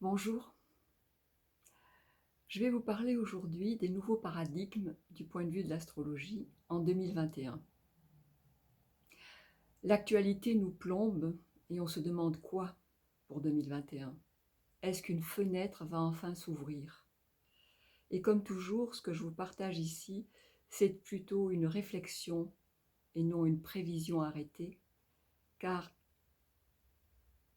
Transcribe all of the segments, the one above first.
Bonjour, je vais vous parler aujourd'hui des nouveaux paradigmes du point de vue de l'astrologie en 2021. L'actualité nous plombe et on se demande quoi pour 2021? Est-ce qu'une fenêtre va enfin s'ouvrir? Et comme toujours, ce que je vous partage ici, c'est plutôt une réflexion et non une prévision arrêtée, car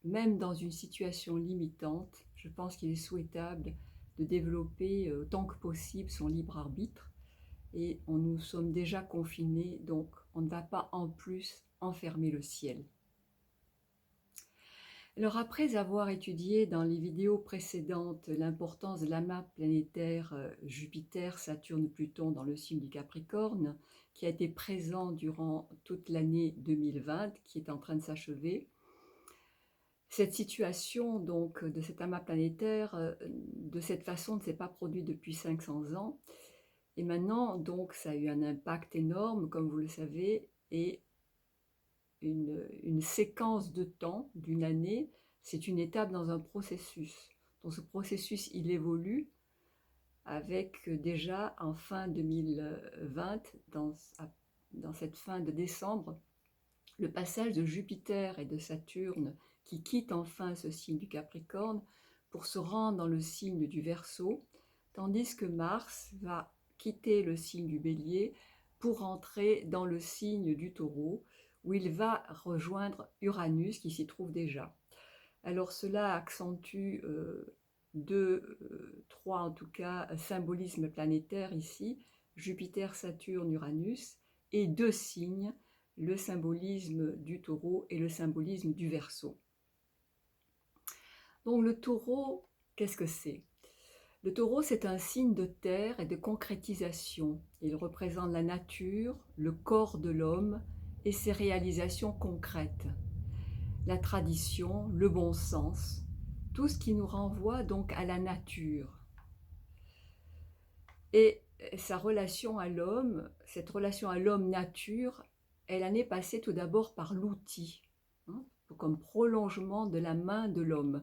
même dans une situation limitante, je pense qu'il est souhaitable de développer autant que possible son libre arbitre. Et nous sommes déjà confinés, donc on ne va pas en plus enfermer le ciel. Alors après avoir étudié dans les vidéos précédentes l'importance de l'amas planétaire Jupiter, Saturne, Pluton dans le signe du Capricorne, qui a été présent durant toute l'année 2020, qui est en train de s'achever, cette situation donc de cet amas planétaire, de cette façon, ne s'est pas produite depuis 500 ans. Et maintenant, donc, ça a eu un impact énorme, comme vous le savez, et une séquence de temps d'une année, c'est une étape dans un processus. Donc ce processus, il évolue avec déjà en fin 2020, dans cette fin de décembre, le passage de Jupiter et de Saturne qui quittent enfin ce signe du Capricorne pour se rendre dans le signe du Verseau, tandis que Mars va quitter le signe du Bélier pour entrer dans le signe du Taureau, où il va rejoindre Uranus qui s'y trouve déjà. Alors cela accentue trois en tout cas symbolismes planétaires ici, Jupiter, Saturne, Uranus, et deux signes, le symbolisme du Taureau et le symbolisme du Verseau. Donc le Taureau, qu'est-ce que c'est? Le Taureau, c'est un signe de terre et de concrétisation. Il représente la nature, le corps de l'homme et ses réalisations concrètes. La tradition, le bon sens, tout ce qui nous renvoie donc à la nature. Et sa relation à l'homme, cette relation à l'homme-nature, elle en est passée tout d'abord par l'outil, comme prolongement de la main de l'homme.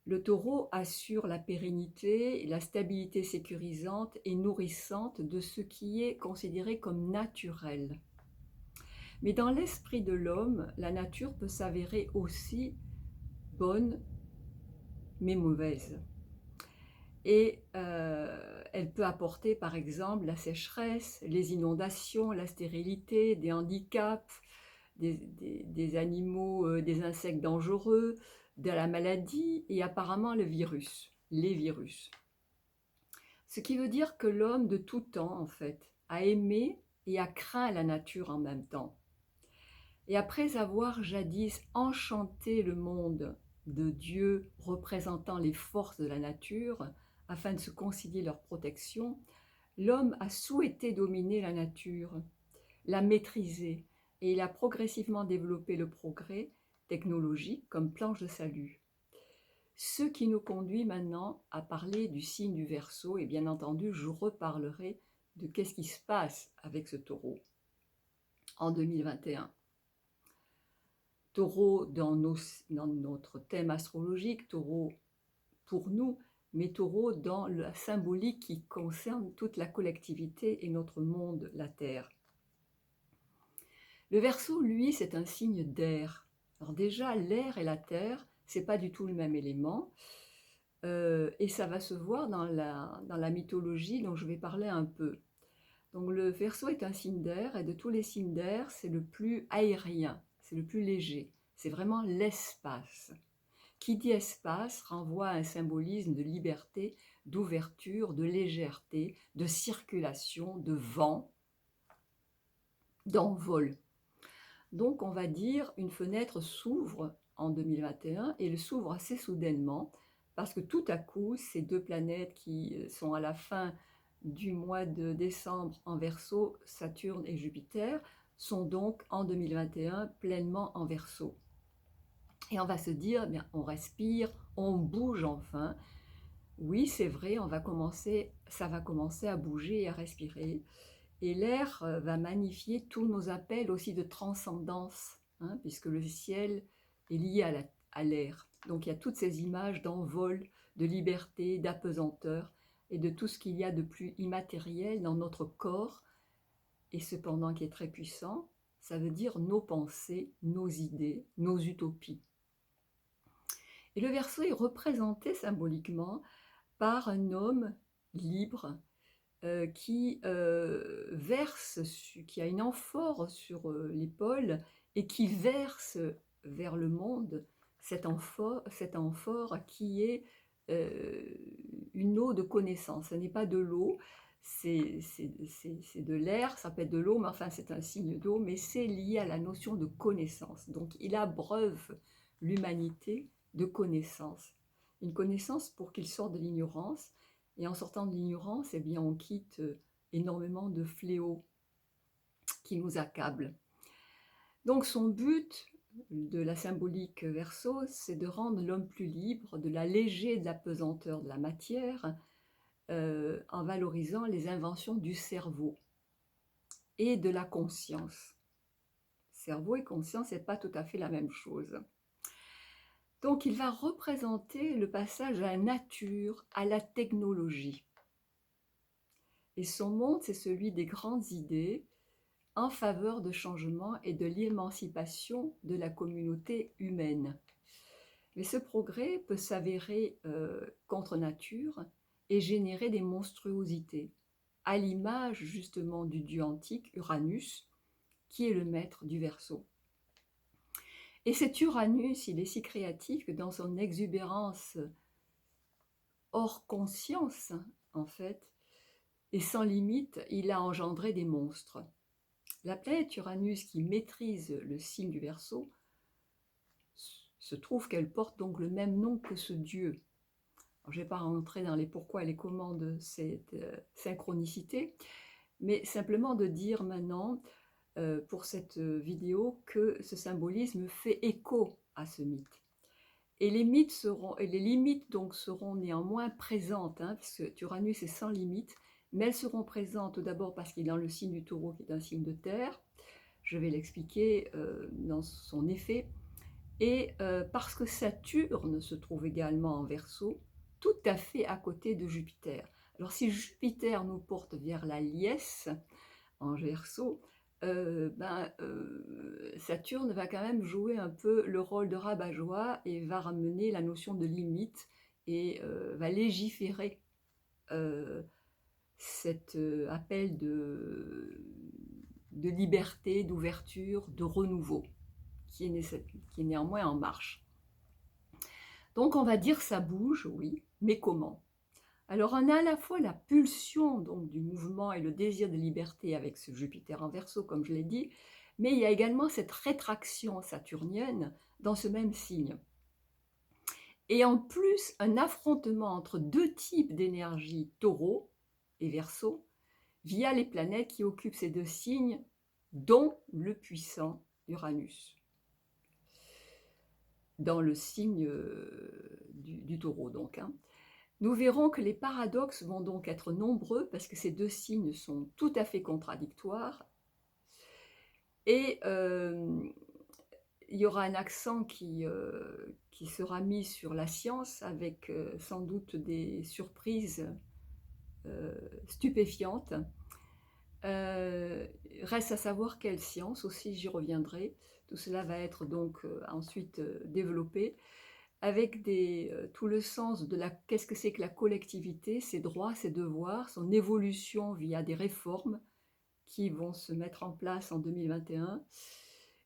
Le Taureau assure la pérennité, la stabilité sécurisante et nourrissante de ce qui est considéré comme naturel. Mais dans l'esprit de l'homme, la nature peut s'avérer aussi bonne, mais mauvaise. Et elle peut apporter par exemple la sécheresse, les inondations, la stérilité, des handicaps, des animaux, des insectes dangereux, de la maladie et apparemment les virus. Ce qui veut dire que l'homme de tout temps, en fait, a aimé et a craint la nature en même temps. Et après avoir jadis enchanté le monde de Dieu représentant les forces de la nature, afin de se concilier leur protection, l'homme a souhaité dominer la nature, la maîtriser, et il a progressivement développé le progrès technologique comme planche de salut. Ce qui nous conduit maintenant à parler du signe du Verseau, et bien entendu, je reparlerai de qu'est-ce qui se passe avec ce Taureau en 2021. Taureau dans notre thème astrologique, Taureau pour nous, mais Taureau dans la symbolique qui concerne toute la collectivité et notre monde, la Terre. Le Verseau, lui, c'est un signe d'air. Alors déjà, l'air et la Terre, c'est pas du tout le même élément, et ça va se voir dans la mythologie dont je vais parler un peu. Donc le Verseau est un signe d'air, et de tous les signes d'air, c'est le plus aérien, c'est le plus léger, c'est vraiment l'espace. Qui dit espace renvoie à un symbolisme de liberté, d'ouverture, de légèreté, de circulation, de vent, d'envol. Donc on va dire une fenêtre s'ouvre en 2021 et elle s'ouvre assez soudainement parce que tout à coup, ces deux planètes qui sont à la fin du mois de décembre en Verseau, Saturne et Jupiter, sont donc en 2021 pleinement en Verseau. Et on va se dire, bien, on respire, on bouge enfin. Oui, c'est vrai, ça va commencer à bouger et à respirer. Et l'air va magnifier tous nos appels aussi de transcendance, puisque le ciel est lié à l'air. Donc il y a toutes ces images d'envol, de liberté, d'apesanteur et de tout ce qu'il y a de plus immatériel dans notre corps, et cependant qui est très puissant. Ça veut dire nos pensées, nos idées, nos utopies. Et le Verseau est représenté symboliquement par un homme libre qui verse, qui a une amphore sur l'épaule et qui verse vers le monde cette amphore qui est une eau de connaissance. Ce n'est pas de l'eau, c'est de l'air, ça peut être de l'eau, mais enfin c'est un signe d'eau, mais c'est lié à la notion de connaissance. Donc il abreuve l'humanité de connaissance. Une connaissance pour qu'il sorte de l'ignorance, et en sortant de l'ignorance, eh bien, on quitte énormément de fléaux qui nous accablent. Donc son but de la symbolique Verseau, c'est de rendre l'homme plus libre, de l'alléger de la pesanteur de la matière, en valorisant les inventions du cerveau et de la conscience. Cerveau et conscience, ce n'est pas tout à fait la même chose. Donc il va représenter le passage à la nature, à la technologie. Et son monde, c'est celui des grandes idées en faveur de changement et de l'émancipation de la communauté humaine. Mais ce progrès peut s'avérer contre nature et générer des monstruosités, à l'image justement du dieu antique Uranus, qui est le maître du Verseau. Et cet Uranus, il est si créatif que dans son exubérance hors conscience, en fait, et sans limite, il a engendré des monstres. La planète Uranus, qui maîtrise le signe du Verseau, se trouve qu'elle porte donc le même nom que ce dieu. Alors, je ne vais pas rentrer dans les pourquoi et les comment de cette synchronicité, mais simplement de dire maintenant, pour cette vidéo, que ce symbolisme fait écho à ce mythe. Et les limites donc seront néanmoins présentes, puisque Uranus est sans limite, mais elles seront présentes tout d'abord parce qu'il est dans le signe du Taureau, qui est un signe de terre. Je vais l'expliquer dans son effet. Et parce que Saturne se trouve également en Verseau, tout à fait à côté de Jupiter. Alors si Jupiter nous porte vers la liesse en Verseau, Saturne va quand même jouer un peu le rôle de rabat-joie et va ramener la notion de limite et va légiférer cet appel de liberté, d'ouverture, de renouveau, qui est néanmoins en marche. Donc on va dire ça bouge, oui, mais comment? Alors on a à la fois la pulsion donc, du mouvement et le désir de liberté avec ce Jupiter en Verseau, comme je l'ai dit, mais il y a également cette rétraction saturnienne dans ce même signe. Et en plus, un affrontement entre deux types d'énergie, Taureau et Verseau, via les planètes qui occupent ces deux signes, dont le puissant Uranus, dans le signe du Taureau donc. Nous verrons que les paradoxes vont donc être nombreux parce que ces deux signes sont tout à fait contradictoires. Et il y aura un accent qui sera mis sur la science avec sans doute des surprises stupéfiantes. Reste à savoir quelle science aussi, j'y reviendrai. Tout cela va être donc ensuite développé avec tout le sens de qu'est-ce que c'est que la collectivité, ses droits, ses devoirs, son évolution via des réformes qui vont se mettre en place en 2021.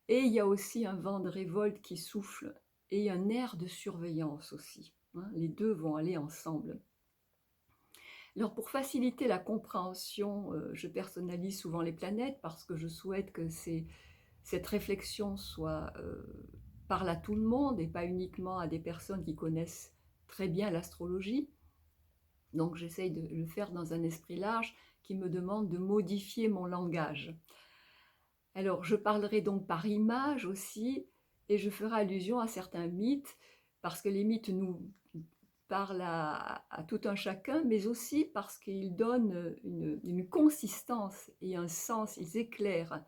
Et il y a aussi un vent de révolte qui souffle et un air de surveillance aussi. Les deux vont aller ensemble. Alors pour faciliter la compréhension, je personnalise souvent les planètes parce que je souhaite que cette réflexion soit parle à tout le monde et pas uniquement à des personnes qui connaissent très bien l'astrologie. Donc j'essaye de le faire dans un esprit large qui me demande de modifier mon langage. Alors je parlerai donc par image aussi et je ferai allusion à certains mythes parce que les mythes nous parlent à tout un chacun, mais aussi parce qu'ils donnent une consistance et un sens, ils éclairent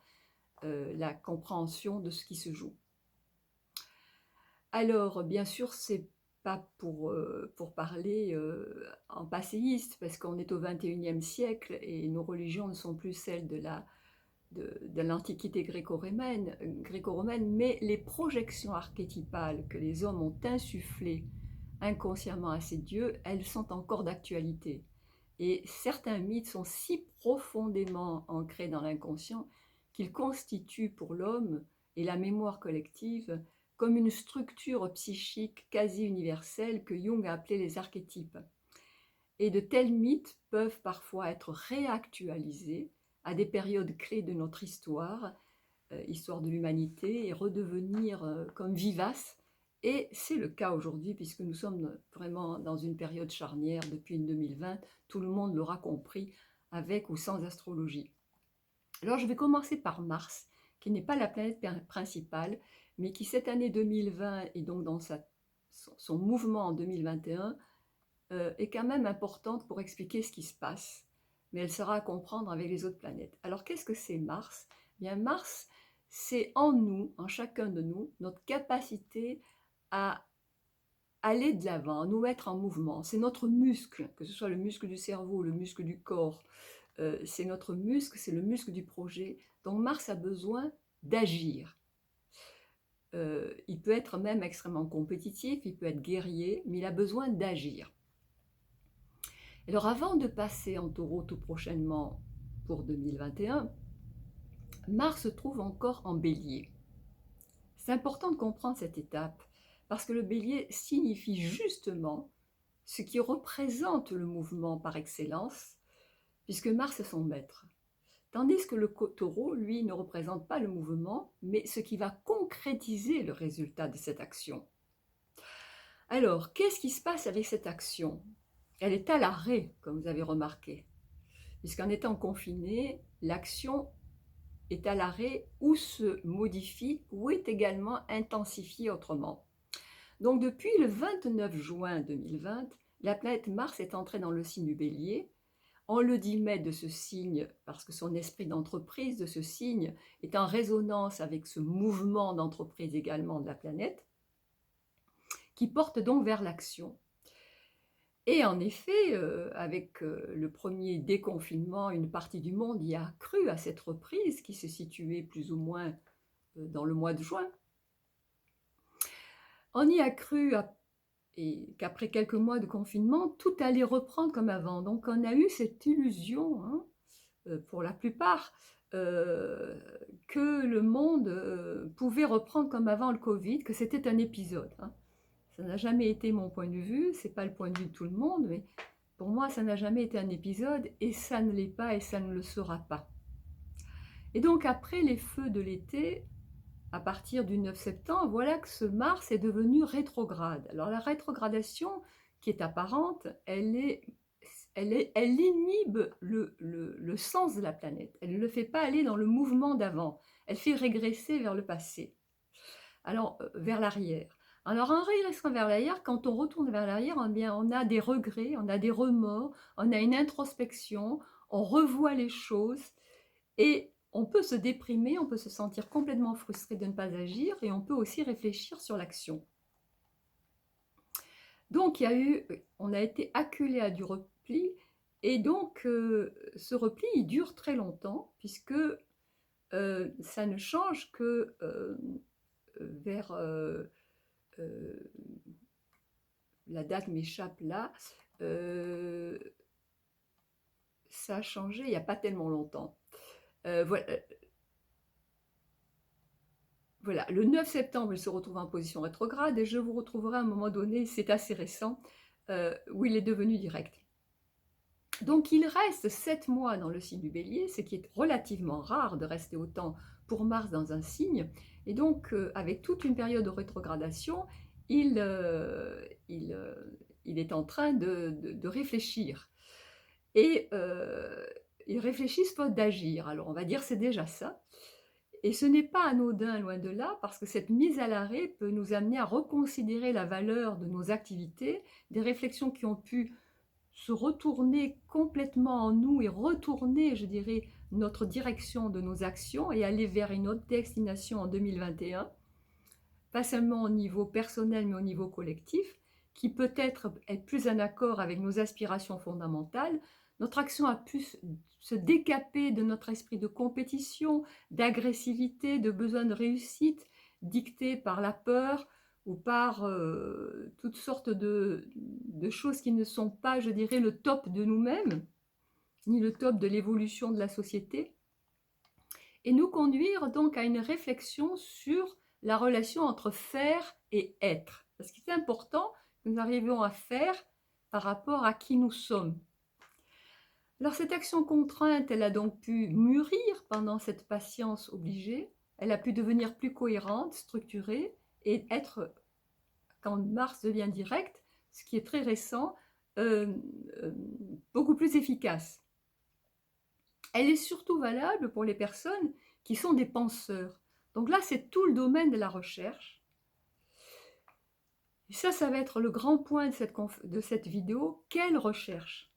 la compréhension de ce qui se joue. Alors, bien sûr, c'est pas pour parler, en passéiste, parce qu'on est au XXIe siècle et nos religions ne sont plus celles de l'Antiquité gréco-romaine, mais les projections archétypales que les hommes ont insufflées inconsciemment à ces dieux, elles sont encore d'actualité. Et certains mythes sont si profondément ancrés dans l'inconscient qu'ils constituent pour l'homme et la mémoire collective comme une structure psychique quasi universelle que Jung a appelée les archétypes. Et de tels mythes peuvent parfois être réactualisés à des périodes clés de notre histoire, histoire de l'humanité, et redevenir comme vivaces. Et c'est le cas aujourd'hui, puisque nous sommes vraiment dans une période charnière depuis 2020, tout le monde l'aura compris, avec ou sans astrologie. Alors je vais commencer par Mars, qui n'est pas la planète principale, mais qui cette année 2020 et donc dans son mouvement en 2021 est quand même importante pour expliquer ce qui se passe, mais elle sera à comprendre avec les autres planètes. Alors qu'est-ce que c'est Mars? Bien Mars, c'est en nous, en chacun de nous, notre capacité à aller de l'avant, à nous mettre en mouvement. C'est notre muscle, que ce soit le muscle du cerveau, le muscle du corps, c'est notre muscle, c'est le muscle du projet. Donc Mars a besoin d'agir. Il peut être même extrêmement compétitif, il peut être guerrier, mais il a besoin d'agir. Alors avant de passer en taureau tout prochainement pour 2021, Mars se trouve encore en bélier. C'est important de comprendre cette étape parce que le bélier signifie justement ce qui représente le mouvement par excellence, puisque Mars est son maître. Tandis que le taureau, lui, ne représente pas le mouvement, mais ce qui va concrétiser le résultat de cette action. Alors, qu'est-ce qui se passe avec cette action? Elle est à l'arrêt, comme vous avez remarqué, puisqu'en étant confiné, l'action est à l'arrêt ou se modifie ou est également intensifiée autrement. Donc depuis le 29 juin 2020, la planète Mars est entrée dans le signe du Bélier. On le dit maître de ce signe parce que son esprit d'entreprise de ce signe est en résonance avec ce mouvement d'entreprise également de la planète, qui porte donc vers l'action. Et en effet, avec le premier déconfinement, une partie du monde y a cru à cette reprise qui se situait plus ou moins dans le mois de juin. On y a cru et qu'après quelques mois de confinement, tout allait reprendre comme avant. Donc on a eu cette illusion, hein, pour la plupart, que le monde pouvait reprendre comme avant le Covid, que c'était un épisode. Hein. Ça n'a jamais été mon point de vue, c'est pas le point de vue de tout le monde, mais pour moi, ça n'a jamais été un épisode et ça ne l'est pas et ça ne le sera pas. Et donc après les feux de l'été, à partir du 9 septembre, voilà que ce Mars est devenu rétrograde. Alors la rétrogradation qui est apparente, elle inhibe le sens de la planète. Elle ne le fait pas aller dans le mouvement d'avant. Elle fait régresser vers le passé. Alors, vers l'arrière. Alors en régressant vers l'arrière, quand on retourne vers l'arrière, eh bien, on a des regrets, on a des remords, on a une introspection, on revoit les choses et on peut se déprimer, on peut se sentir complètement frustré de ne pas agir et on peut aussi réfléchir sur l'action. Donc on a été acculé à du repli et donc ce repli il dure très longtemps puisque ça ne change que vers la date m'échappe là, ça a changé il n'y a pas tellement longtemps. Voilà, le 9 septembre, il se retrouve en position rétrograde et je vous retrouverai à un moment donné, c'est assez récent, où il est devenu direct. Donc il reste 7 mois dans le signe du Bélier, ce qui est relativement rare de rester autant pour Mars dans un signe, et donc avec toute une période de rétrogradation, il est en train de réfléchir. Et il réfléchit soit d'agir, alors on va dire c'est déjà ça. Et ce n'est pas anodin, loin de là, parce que cette mise à l'arrêt peut nous amener à reconsidérer la valeur de nos activités, des réflexions qui ont pu se retourner complètement en nous et retourner, je dirais, notre direction de nos actions et aller vers une autre destination en 2021, pas seulement au niveau personnel, mais au niveau collectif, qui peut-être être plus en accord avec nos aspirations fondamentales, notre action a pu se décaper de notre esprit de compétition, d'agressivité, de besoin de réussite, dicté par la peur ou par toutes sortes de choses qui ne sont pas, je dirais, le top de nous-mêmes, ni le top de l'évolution de la société, et nous conduire donc à une réflexion sur la relation entre faire et être. Parce qu'il est important que nous arrivions à faire par rapport à qui nous sommes. Alors cette action contrainte, elle a donc pu mûrir pendant cette patience obligée, elle a pu devenir plus cohérente, structurée, et être, quand Mars devient direct, ce qui est très récent, euh, euh, beaucoup plus efficace. Elle est surtout valable pour les personnes qui sont des penseurs. Donc là, c'est tout le domaine de la recherche. Et ça va être le grand point de cette vidéo. Quelle recherche?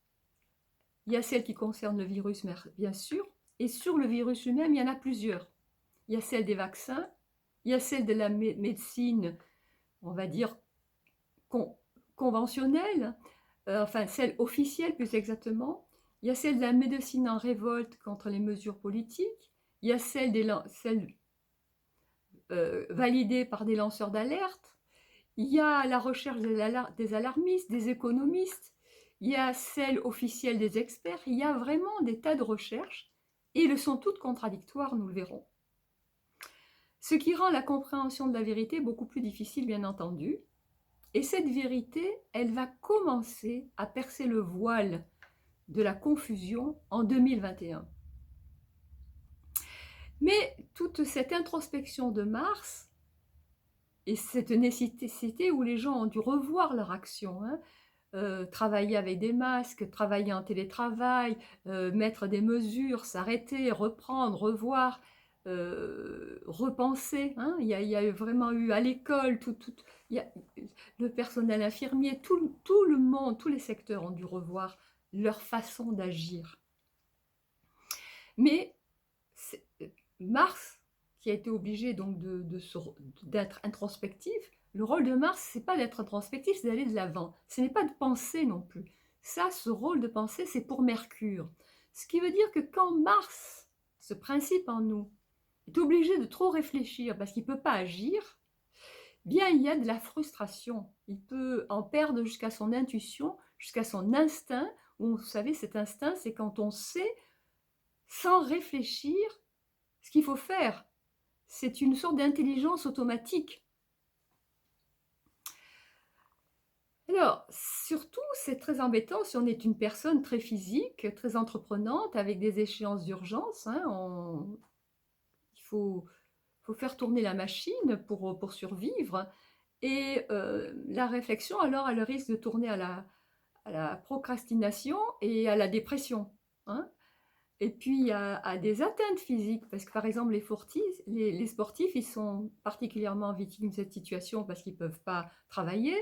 Il y a celle qui concerne le virus, bien sûr, et sur le virus lui-même, il y en a plusieurs. Il y a celle des vaccins, il y a celle de la médecine, on va dire, conventionnelle, enfin celle officielle plus exactement. Il y a celle de la médecine en révolte contre les mesures politiques. Il y a celle validée par des lanceurs d'alerte. Il y a la recherche des alarmistes, des économistes. Il y a celle officielle des experts. Il y a vraiment des tas de recherches et elles sont toutes contradictoires, nous le verrons. Ce qui rend la compréhension de la vérité beaucoup plus difficile, bien entendu. Et cette vérité, elle va commencer à percer le voile de la confusion en 2021. Mais toute cette introspection de Mars et cette nécessité où les gens ont dû revoir leur action, travailler avec des masques, travailler en télétravail, mettre des mesures, s'arrêter, reprendre, revoir, repenser. Il y a vraiment eu à l'école, le personnel infirmier, tout le monde, tous les secteurs ont dû revoir leur façon d'agir. Mais Mars, qui a été obligé donc d'être introspectif, le rôle de Mars, c'est pas d'être introspectif, c'est d'aller de l'avant. Ce n'est pas de penser non plus. Ça, ce rôle de penser, c'est pour Mercure. Ce qui veut dire que quand Mars, ce principe en nous, est obligé de trop réfléchir parce qu'il ne peut pas agir, bien il y a de la frustration. Il peut en perdre jusqu'à son intuition, jusqu'à son instinct. Vous savez, cet instinct, c'est quand on sait, sans réfléchir, ce qu'il faut faire. C'est une sorte d'intelligence automatique. Alors, surtout, c'est très embêtant si on est une personne très physique, très entreprenante, avec des échéances d'urgence. Il faut faire tourner la machine pour survivre. Et la réflexion, alors, elle risque de tourner à la procrastination et à la dépression. Et puis à des atteintes physiques, parce que par exemple les sportifs, ils sont particulièrement victimes de cette situation parce qu'ils ne peuvent pas travailler,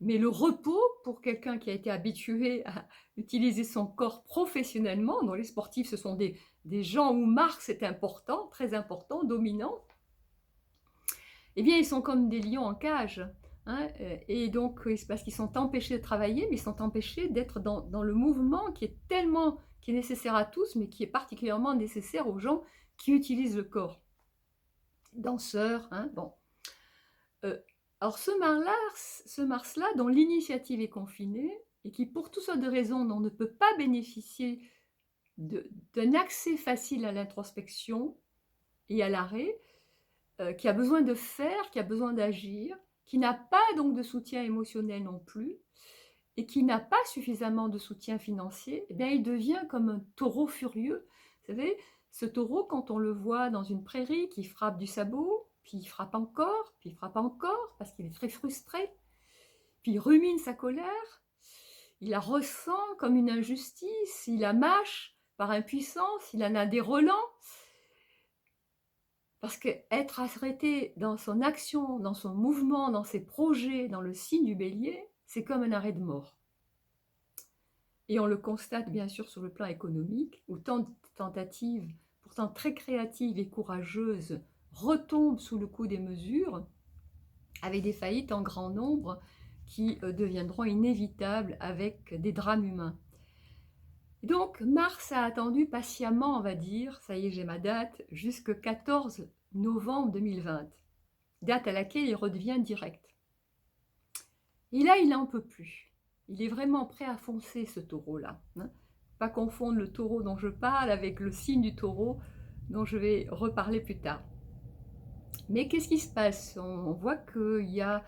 mais le repos pour quelqu'un qui a été habitué à utiliser son corps professionnellement, dont les sportifs ce sont des gens où Mars est important, très important, dominant, eh bien ils sont comme des lions en cage. Et donc c'est parce qu'ils sont empêchés de travailler, mais ils sont empêchés d'être dans le mouvement qui est nécessaire à tous, mais qui est particulièrement nécessaire aux gens qui utilisent le corps. Danseurs, bon. Alors ce Mars-là, dont l'initiative est confinée, et qui pour toutes sortes de raisons on ne peut pas bénéficier d'un accès facile à l'introspection et à l'arrêt, qui a besoin de faire, qui a besoin d'agir, qui n'a pas donc de soutien émotionnel non plus, et qui n'a pas suffisamment de soutien financier, eh bien, il devient comme un taureau furieux. Vous savez, ce taureau, quand on le voit dans une prairie qui frappe du sabot, puis il frappe encore, parce qu'il est très frustré, puis il rumine sa colère, il la ressent comme une injustice, il la mâche par impuissance, il en a des relents, parce qu'être arrêté dans son action, dans son mouvement, dans ses projets, dans le signe du bélier, c'est comme un arrêt de mort. Et on le constate bien sûr sur le plan économique, où tant de tentatives, pourtant très créatives et courageuses, retombent sous le coup des mesures. avec des faillites en grand nombre qui deviendront inévitables avec des drames humains. Donc Mars a attendu patiemment, on va dire, ça y est j'ai ma date, jusqu'au 14 novembre 2020, date à laquelle il redevient direct. Et là, il n'en peut plus. Il est vraiment prêt à foncer, ce taureau-là. Hein. Pas confondre le taureau dont je parle avec le signe du taureau dont je vais reparler plus tard. Mais qu'est-ce qui se passe? On voit qu'il y a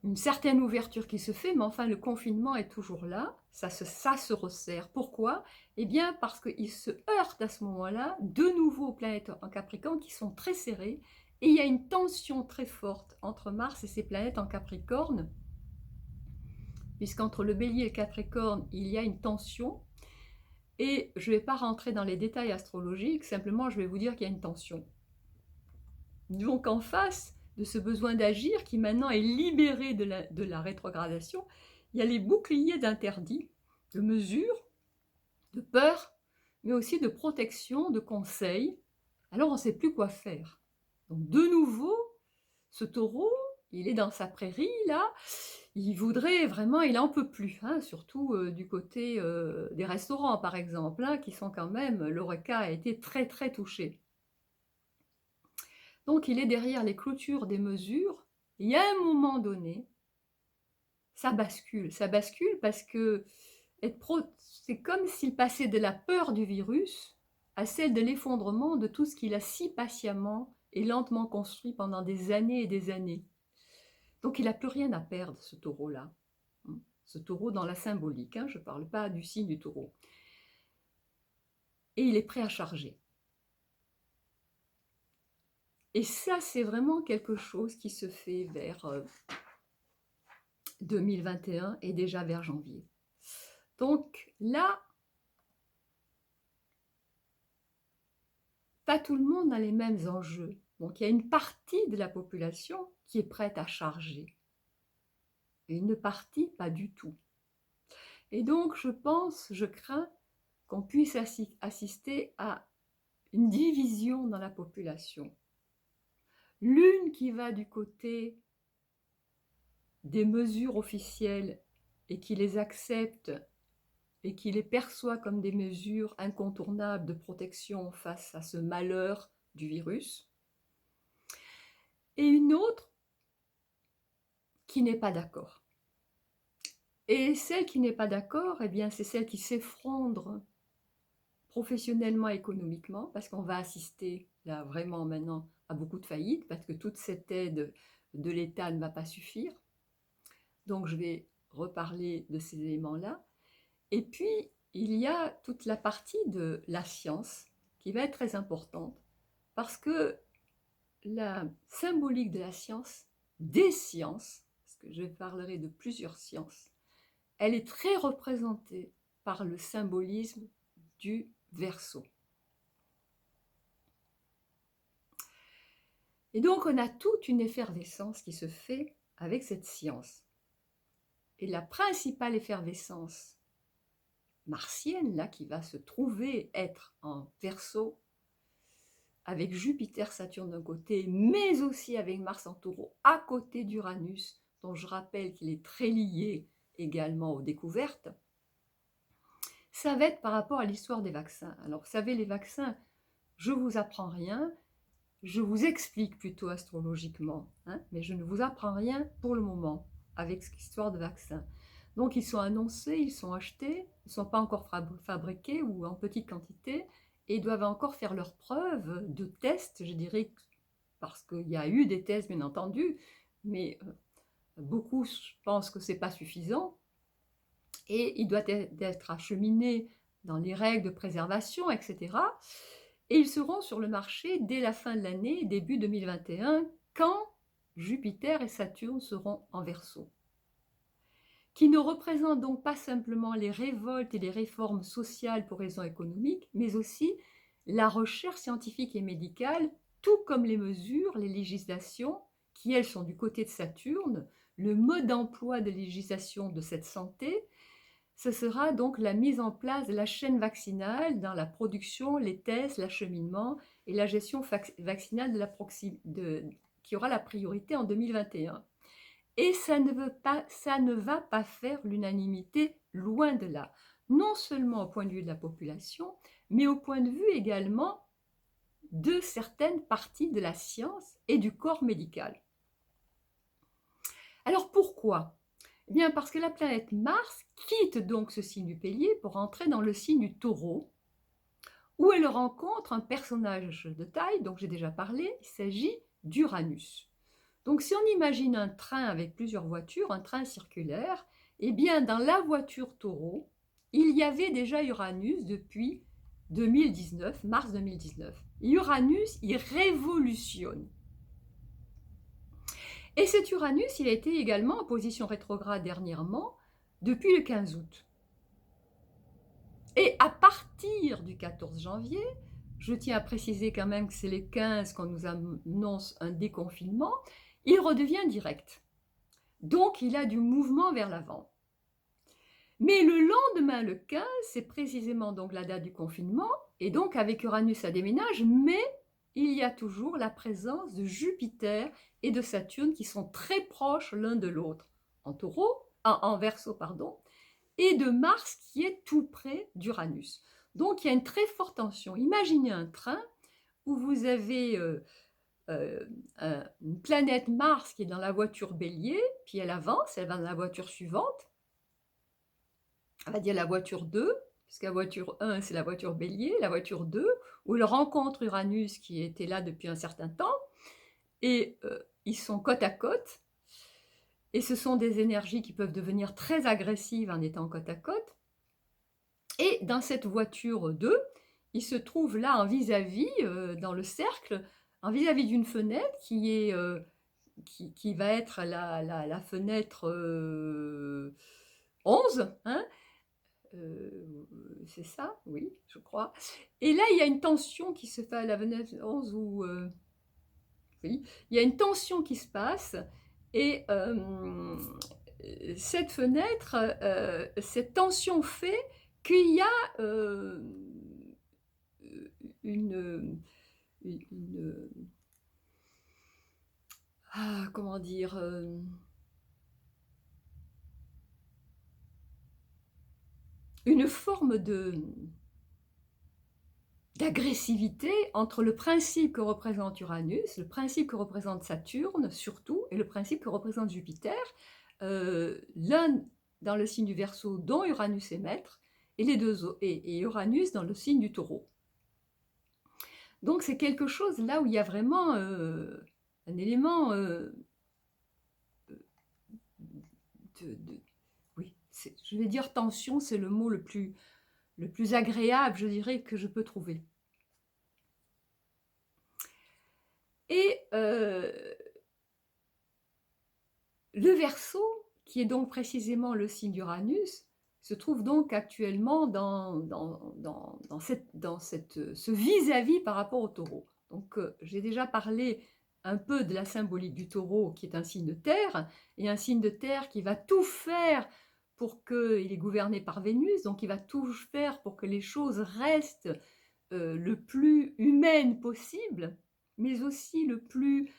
une certaine ouverture qui se fait, mais enfin le confinement est toujours là, ça se resserre. Pourquoi? Eh bien parce qu'il se heurte à ce moment-là de nouveau aux planètes en Capricorne qui sont très serrées, et il y a une tension très forte entre Mars et ses planètes en Capricorne, puisqu'entre le Bélier et le Capricorne, il y a une tension, et je ne vais pas rentrer dans les détails astrologiques, simplement je vais vous dire qu'il y a une tension. Donc en face de ce besoin d'agir qui maintenant est libéré de la rétrogradation, il y a les boucliers d'interdits, de mesures, de peur, mais aussi de protection, de conseils. Alors on ne sait plus quoi faire. Donc de nouveau, ce taureau, il est dans sa prairie là, il voudrait vraiment, il n'en peut plus, hein, surtout du côté des restaurants par exemple, hein, qui sont quand même, l'Horeca a été très très touché. Donc il est derrière les clôtures des mesures, et à un moment donné, ça bascule parce que c'est comme s'il passait de la peur du virus à celle de l'effondrement de tout ce qu'il a si patiemment et lentement construit pendant des années et des années. Donc il n'a plus rien à perdre, ce taureau-là. Ce taureau dans la symbolique, hein, je ne parle pas du signe du taureau. Et il est prêt à charger. Et ça, c'est vraiment quelque chose qui se fait vers 2021 et déjà vers janvier. Donc là, pas tout le monde a les mêmes enjeux. Donc il y a une partie de la population qui est prête à charger. Et une partie, pas du tout. Et donc je crains qu'on puisse assister à une division dans la population. L'une qui va du côté des mesures officielles et qui les accepte et qui les perçoit comme des mesures incontournables de protection face à ce malheur du virus, et une autre qui n'est pas d'accord. Et celle qui n'est pas d'accord, eh bien, c'est celle qui s'effondre professionnellement, économiquement, parce qu'on va assister là vraiment maintenant à beaucoup de faillites, parce que toute cette aide de l'État ne va pas suffire. Donc je vais reparler de ces éléments-là. Et puis, il y a toute la partie de la science qui va être très importante, parce que la symbolique de la science, des sciences, parce que je parlerai de plusieurs sciences, elle est très représentée par le symbolisme du Verseau. Et donc on a toute une effervescence qui se fait avec cette science. Et la principale effervescence martienne, là, qui va se trouver être en Verseau, avec Jupiter, Saturne d'un côté, mais aussi avec Mars en Taureau à côté d'Uranus, dont je rappelle qu'il est très lié également aux découvertes, ça va être par rapport à l'histoire des vaccins. Alors, vous savez, les vaccins, je ne vous apprends rien, je vous explique plutôt astrologiquement, hein, mais je ne vous apprends rien pour le moment avec cette histoire de vaccins. Donc, ils sont annoncés, ils sont achetés, ils ne sont pas encore fabriqués ou en petite quantité, et doivent encore faire leurs preuves de tests, je dirais, parce qu'il y a eu des tests, bien entendu, mais beaucoup pensent que ce n'est pas suffisant, et il doit être acheminé dans les règles de préservation, etc. Et ils seront sur le marché dès la fin de l'année, début 2021, quand Jupiter et Saturne seront en Verseau, qui ne représente donc pas simplement les révoltes et les réformes sociales pour raisons économiques, mais aussi la recherche scientifique et médicale, tout comme les mesures, les législations, qui elles sont du côté de Saturne, le mode d'emploi de législation de cette santé. Ce sera donc la mise en place de la chaîne vaccinale dans la production, les tests, l'acheminement et la gestion vaccinale qui aura la priorité en 2021. Et ça ne va pas faire l'unanimité, loin de là. Non seulement au point de vue de la population, mais au point de vue également de certaines parties de la science et du corps médical. Alors pourquoi? Eh bien parce que la planète Mars quitte donc ce signe du Bélier pour entrer dans le signe du Taureau, où elle rencontre un personnage de taille dont j'ai déjà parlé, il s'agit d'Uranus. Donc si on imagine un train avec plusieurs voitures, un train circulaire, eh bien dans la voiture Taureau, il y avait déjà Uranus depuis 2019, mars 2019. Et Uranus, il révolutionne. Et cet Uranus, il a été également en position rétrograde dernièrement, depuis le 15 août. Et à partir du 14 janvier, je tiens à préciser quand même que c'est les 15 qu'on nous annonce un déconfinement, il redevient direct. Donc il a du mouvement vers l'avant. Mais le lendemain, le 15, c'est précisément donc la date du confinement, et donc avec Uranus ça déménage, mais il y a toujours la présence de Jupiter et de Saturne qui sont très proches l'un de l'autre, en Verseau, pardon, et de Mars qui est tout près d'Uranus. Donc il y a une très forte tension. Imaginez un train où vous avez une planète Mars qui est dans la voiture Bélier, puis elle avance, elle va dans la voiture suivante, on va dire la voiture 2, puisque la voiture 1 c'est la voiture Bélier, la voiture 2, où elle rencontre Uranus qui était là depuis un certain temps, et ils sont côte à côte, et ce sont des énergies qui peuvent devenir très agressives en étant côte à côte. Et dans cette voiture 2, il se trouve là en vis-à-vis, dans le cercle, en vis-à-vis d'une fenêtre qui va être la fenêtre 11, hein, c'est ça, oui, je crois. Et là, il y a une tension qui se fait à la fenêtre 11 où, oui, il y a une tension qui se passe, et cette fenêtre, cette tension fait qu'il y a une, une, comment dire, une forme d'agressivité entre le principe que représente Uranus, le principe que représente Saturne surtout, et le principe que représente Jupiter, l'un dans le signe du Verseau dont Uranus est maître, et les deux et Uranus dans le signe du Taureau. Donc c'est quelque chose là où il y a vraiment un élément oui, je vais dire tension, c'est le mot le plus agréable, je dirais, que je peux trouver. Et le Verseau, qui est donc précisément le signe d'Uranus, se trouve donc actuellement dans ce vis-à-vis par rapport au Taureau. Donc j'ai déjà parlé un peu de la symbolique du Taureau, qui est un signe de terre, et un signe de terre qui va tout faire pour qu'il est gouverné par Vénus, donc il va tout faire pour que les choses restent le plus humaines possible, mais aussi le plus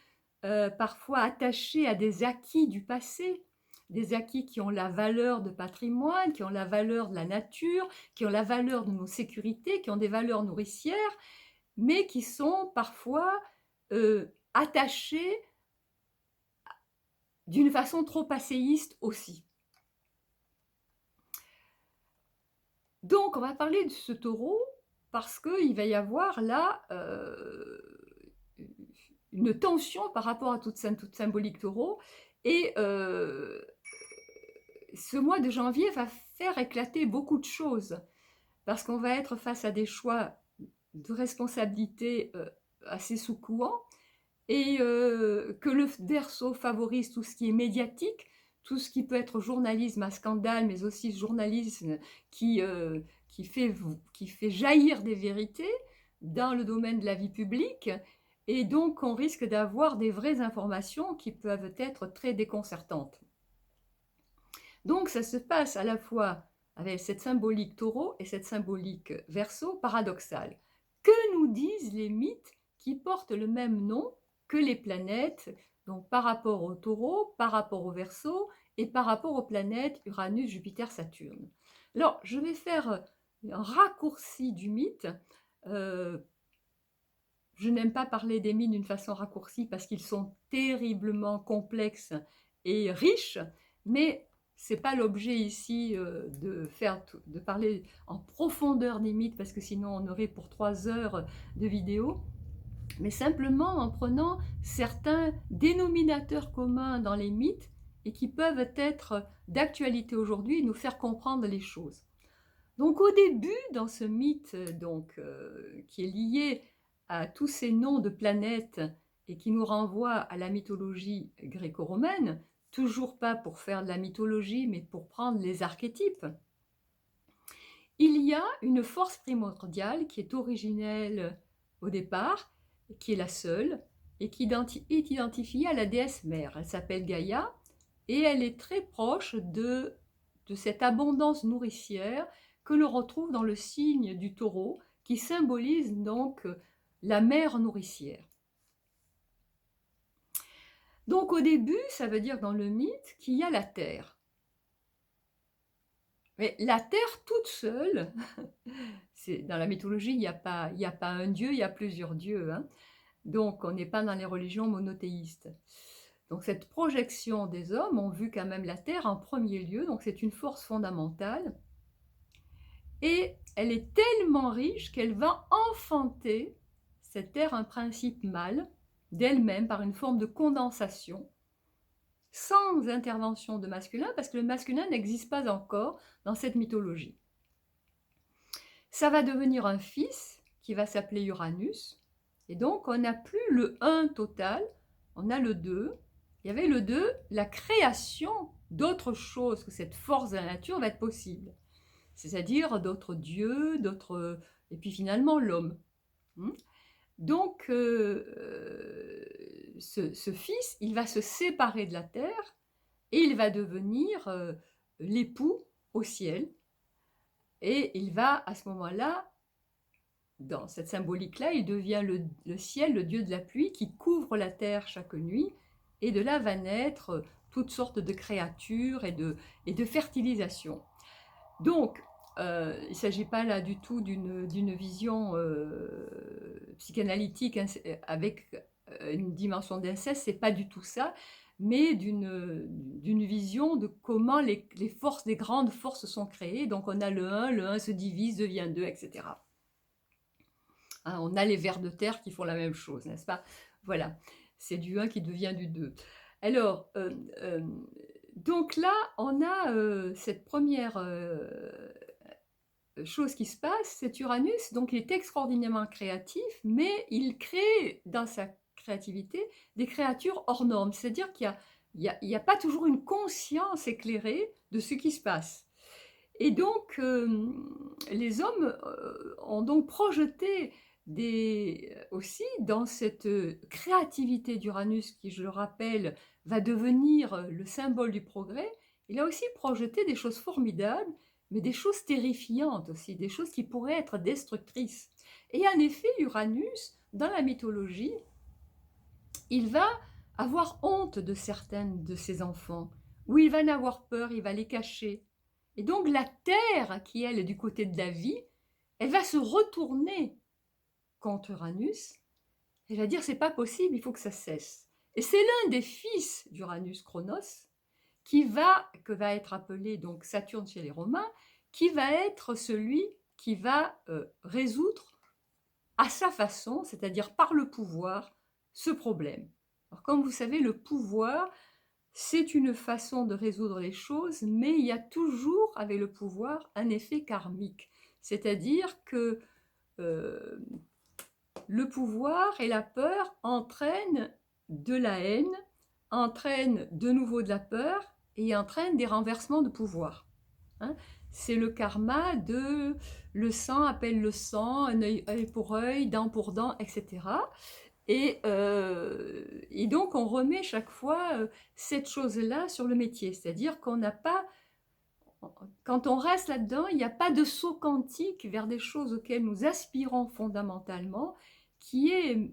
parfois attachées à des acquis du passé, des acquis qui ont la valeur de patrimoine, qui ont la valeur de la nature, qui ont la valeur de nos sécurités, qui ont des valeurs nourricières, mais qui sont parfois attachés d'une façon trop passéiste aussi. Donc on va parler de ce Taureau parce qu'il va y avoir là une tension par rapport à toute symbolique Taureau, et ce mois de janvier va faire éclater beaucoup de choses, parce qu'on va être face à des choix de responsabilité assez secouants, et que le Verseau favorise tout ce qui est médiatique, tout ce qui peut être journalisme à scandale, mais aussi journalisme qui fait jaillir des vérités dans le domaine de la vie publique, et donc on risque d'avoir des vraies informations qui peuvent être très déconcertantes. Donc ça se passe à la fois avec cette symbolique Taureau et cette symbolique Verseau paradoxale. Que nous disent les mythes qui portent le même nom que les planètes, donc par rapport au Taureau, par rapport au Verseau et par rapport aux planètes Uranus, Jupiter, Saturne. Alors, je vais faire un raccourci du mythe. Euh, je n'aime pas parler des mythes d'une façon raccourcie parce qu'ils sont terriblement complexes et riches, mais c'est pas l'objet ici de parler en profondeur des mythes parce que sinon on aurait pour 3 heures de vidéo, mais simplement en prenant certains dénominateurs communs dans les mythes et qui peuvent être d'actualité aujourd'hui et nous faire comprendre les choses. Donc au début, dans ce mythe qui est lié à tous ces noms de planètes et qui nous renvoie à la mythologie gréco-romaine, toujours pas pour faire de la mythologie, mais pour prendre les archétypes, il y a une force primordiale qui est originelle au départ, qui est la seule, et qui est identifiée à la déesse mère. Elle s'appelle Gaïa, et elle est très proche de cette abondance nourricière que l'on retrouve dans le signe du Taureau, qui symbolise donc la mère nourricière. Donc au début, ça veut dire dans le mythe qu'il y a la terre. Mais la terre toute seule, dans la mythologie, il n'y a pas un dieu, il y a plusieurs dieux. Hein. Donc on n'est pas dans les religions monothéistes. Donc cette projection des hommes ont vu quand même la terre en premier lieu, donc c'est une force fondamentale. Et elle est tellement riche qu'elle va enfanter, cette terre, un principe mâle d'elle-même par une forme de condensation, sans intervention de masculin, parce que le masculin n'existe pas encore dans cette mythologie. Ça va devenir un fils qui va s'appeler Uranus, et donc on n'a plus le 1 total, on a le 2. Il y avait le 2, la création d'autre chose que cette force de la nature va être possible. C'est-à-dire d'autres dieux, et puis finalement l'homme. Donc ce fils, il va se séparer de la terre et il va devenir l'époux au ciel. Et il va à ce moment-là, dans cette symbolique-là, il devient le ciel, le dieu de la pluie qui couvre la terre chaque nuit. Et de là va naître toutes sortes de créatures et de fertilisation. Donc, il ne s'agit pas là du tout d'une vision psychanalytique avec une dimension d'inceste, c'est pas du tout ça, mais d'une vision de comment les forces, les grandes forces sont créées. Donc on a le 1 se divise, devient 2, etc. Hein, on a les vers de terre qui font la même chose, n'est-ce pas? Voilà, c'est du 1 qui devient du 2. Alors, donc là, on a cette première chose qui se passe, c'est Uranus, donc il est extraordinairement créatif, mais il crée dans sa créativité des créatures hors normes, c'est-à-dire qu'il n'y a pas toujours une conscience éclairée de ce qui se passe. Et donc, les hommes ont donc projeté aussi dans cette créativité d'Uranus, qui, je le rappelle, va devenir le symbole du progrès, il a aussi projeté des choses formidables, mais des choses terrifiantes aussi, des choses qui pourraient être destructrices. Et en effet, Uranus, dans la mythologie, il va avoir honte de certains de ses enfants, ou il va en avoir peur, il va les cacher. Et donc la terre, qui elle est du côté de la vie, elle va se retourner contre Uranus. Elle va dire c'est pas possible, il faut que ça cesse. Et c'est l'un des fils d'Uranus, Chronos, que va être appelé donc Saturne chez les Romains, qui va être celui qui va résoudre à sa façon, c'est-à-dire par le pouvoir, ce problème. Alors, comme vous savez, le pouvoir, c'est une façon de résoudre les choses, mais il y a toujours avec le pouvoir un effet karmique, c'est-à-dire que le pouvoir et la peur entraînent de la haine, entraînent de nouveau de la peur et entraînent des renversements de pouvoir. Hein, c'est le karma de le sang appelle le sang, un œil pour œil, dent pour dent, etc. Et donc on remet chaque fois cette chose-là sur le métier, c'est-à-dire qu'on n'a pas, quand on reste là-dedans, il n'y a pas de saut quantique vers des choses auxquelles nous aspirons fondamentalement, qui est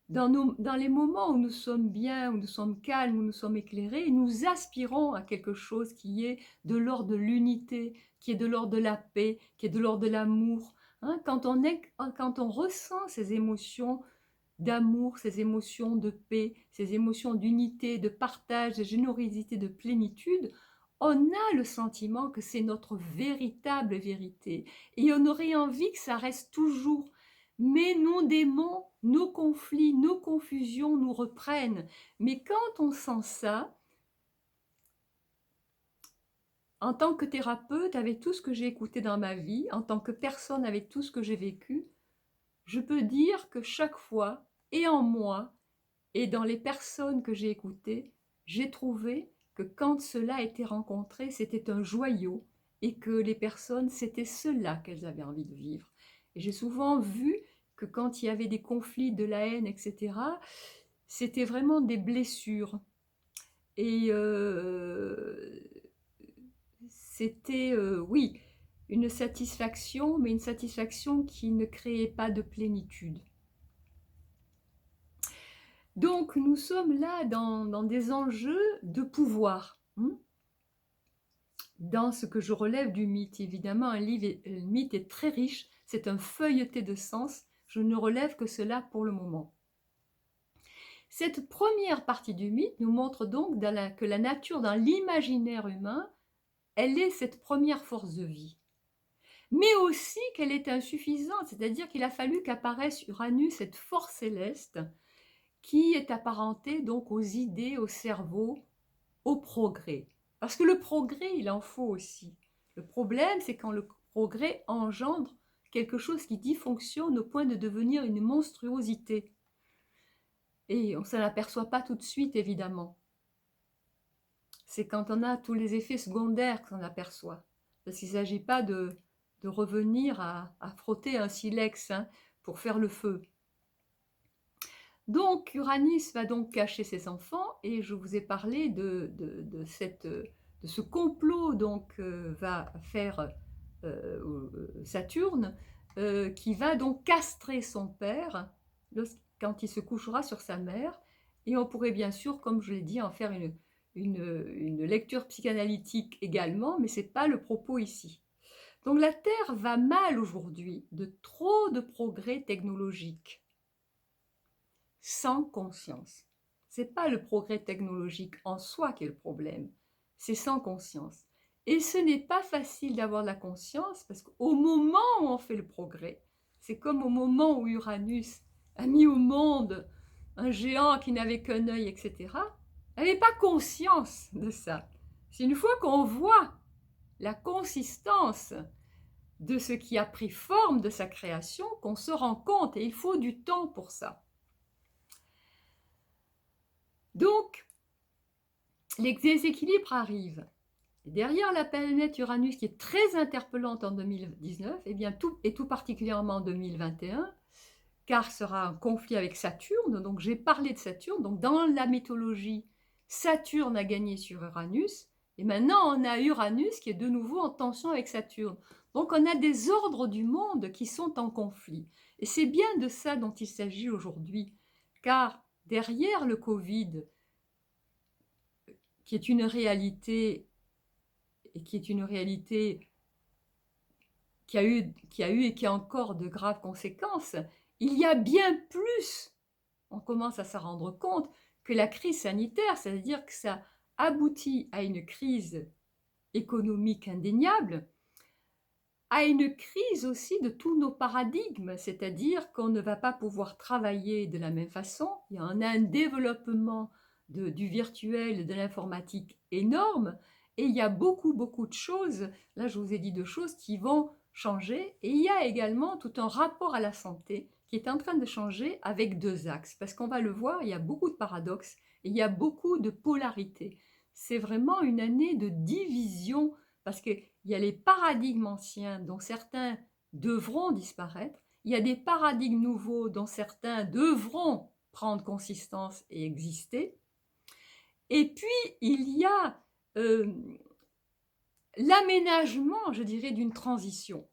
dans les moments où nous sommes bien, où nous sommes calmes, où nous sommes éclairés, nous aspirons à quelque chose qui est de l'ordre de l'unité, qui est de l'ordre de la paix, qui est de l'ordre de l'amour. Hein, quand on ressent ces émotions d'amour, ces émotions de paix, ces émotions d'unité, de partage, de générosité, de plénitude, on a le sentiment que c'est notre véritable vérité. Et on aurait envie que ça reste toujours. Mais nos démons, nos conflits, nos confusions nous reprennent. Mais quand on sent ça, en tant que thérapeute, avec tout ce que j'ai écouté dans ma vie, en tant que personne avec tout ce que j'ai vécu, je peux dire que chaque fois, et en moi, et dans les personnes que j'ai écoutées, j'ai trouvé que quand cela a été rencontré, c'était un joyau et que les personnes, c'était cela qu'elles avaient envie de vivre. Et j'ai souvent vu que quand il y avait des conflits, de la haine, etc., c'était vraiment des blessures. Et c'était, oui, une satisfaction, mais une satisfaction qui ne créait pas de plénitude. Donc, nous sommes là dans des enjeux de pouvoir. Dans ce que je relève du mythe, évidemment, le mythe est très riche, c'est un feuilleté de sens, je ne relève que cela pour le moment. Cette première partie du mythe nous montre donc que la nature dans l'imaginaire humain, elle est cette première force de vie. Mais aussi qu'elle est insuffisante, c'est-à-dire qu'il a fallu qu'apparaisse Uranus, cette force céleste, qui est apparentée donc aux idées, au cerveau, au progrès. Parce que le progrès, il en faut aussi. Le problème, c'est quand le progrès engendre quelque chose qui dysfonctionne au point de devenir une monstruosité. Et on ne s'en aperçoit pas tout de suite, évidemment. C'est quand on a tous les effets secondaires qu'on aperçoit. Parce qu'il ne s'agit pas de revenir à frotter un silex pour faire le feu. Donc, Uranus va donc cacher ses enfants, et je vous ai parlé de ce complot donc va faire Saturne, qui va donc castrer son père quand il se couchera sur sa mère. Et on pourrait bien sûr, comme je l'ai dit, en faire une lecture psychanalytique également, mais ce n'est pas le propos ici. Donc la Terre va mal aujourd'hui, de trop de progrès technologiques sans conscience. Ce n'est pas le progrès technologique en soi qui est le problème, c'est sans conscience. Et ce n'est pas facile d'avoir la conscience parce qu'au moment où on fait le progrès, c'est comme au moment où Uranus a mis au monde un géant qui n'avait qu'un œil, etc. Elle n'avait pas conscience de ça. C'est une fois qu'on voit la consistance de ce qui a pris forme de sa création qu'on se rend compte, et il faut du temps pour ça. Donc, les déséquilibres arrivent. Et derrière la planète Uranus, qui est très interpellante en 2019, et tout particulièrement en 2021, car sera un conflit avec Saturne. Donc j'ai parlé de Saturne. Donc dans la mythologie, Saturne a gagné sur Uranus. Et maintenant, on a Uranus qui est de nouveau en tension avec Saturne. Donc on a des ordres du monde qui sont en conflit. Et c'est bien de ça dont il s'agit aujourd'hui. Car derrière le Covid, qui est une réalité, et qui est une réalité qui a eu et qui a encore de graves conséquences, il y a bien plus, on commence à s'en rendre compte, que la crise sanitaire, c'est-à-dire que ça aboutit à une crise économique indéniable, à une crise aussi de tous nos paradigmes, c'est-à-dire qu'on ne va pas pouvoir travailler de la même façon. Il y a un développement du virtuel, de l'informatique énorme, et il y a beaucoup de choses, là je vous ai dit 2 choses, qui vont changer, et il y a également tout un rapport à la santé qui est en train de changer avec 2 axes, parce qu'on va le voir, il y a beaucoup de paradoxes, et il y a beaucoup de polarités. C'est vraiment une année de division, parce qu'il y a les paradigmes anciens dont certains devront disparaître, il y a des paradigmes nouveaux dont certains devront prendre consistance et exister, et puis il y a l'aménagement, je dirais, d'une transition.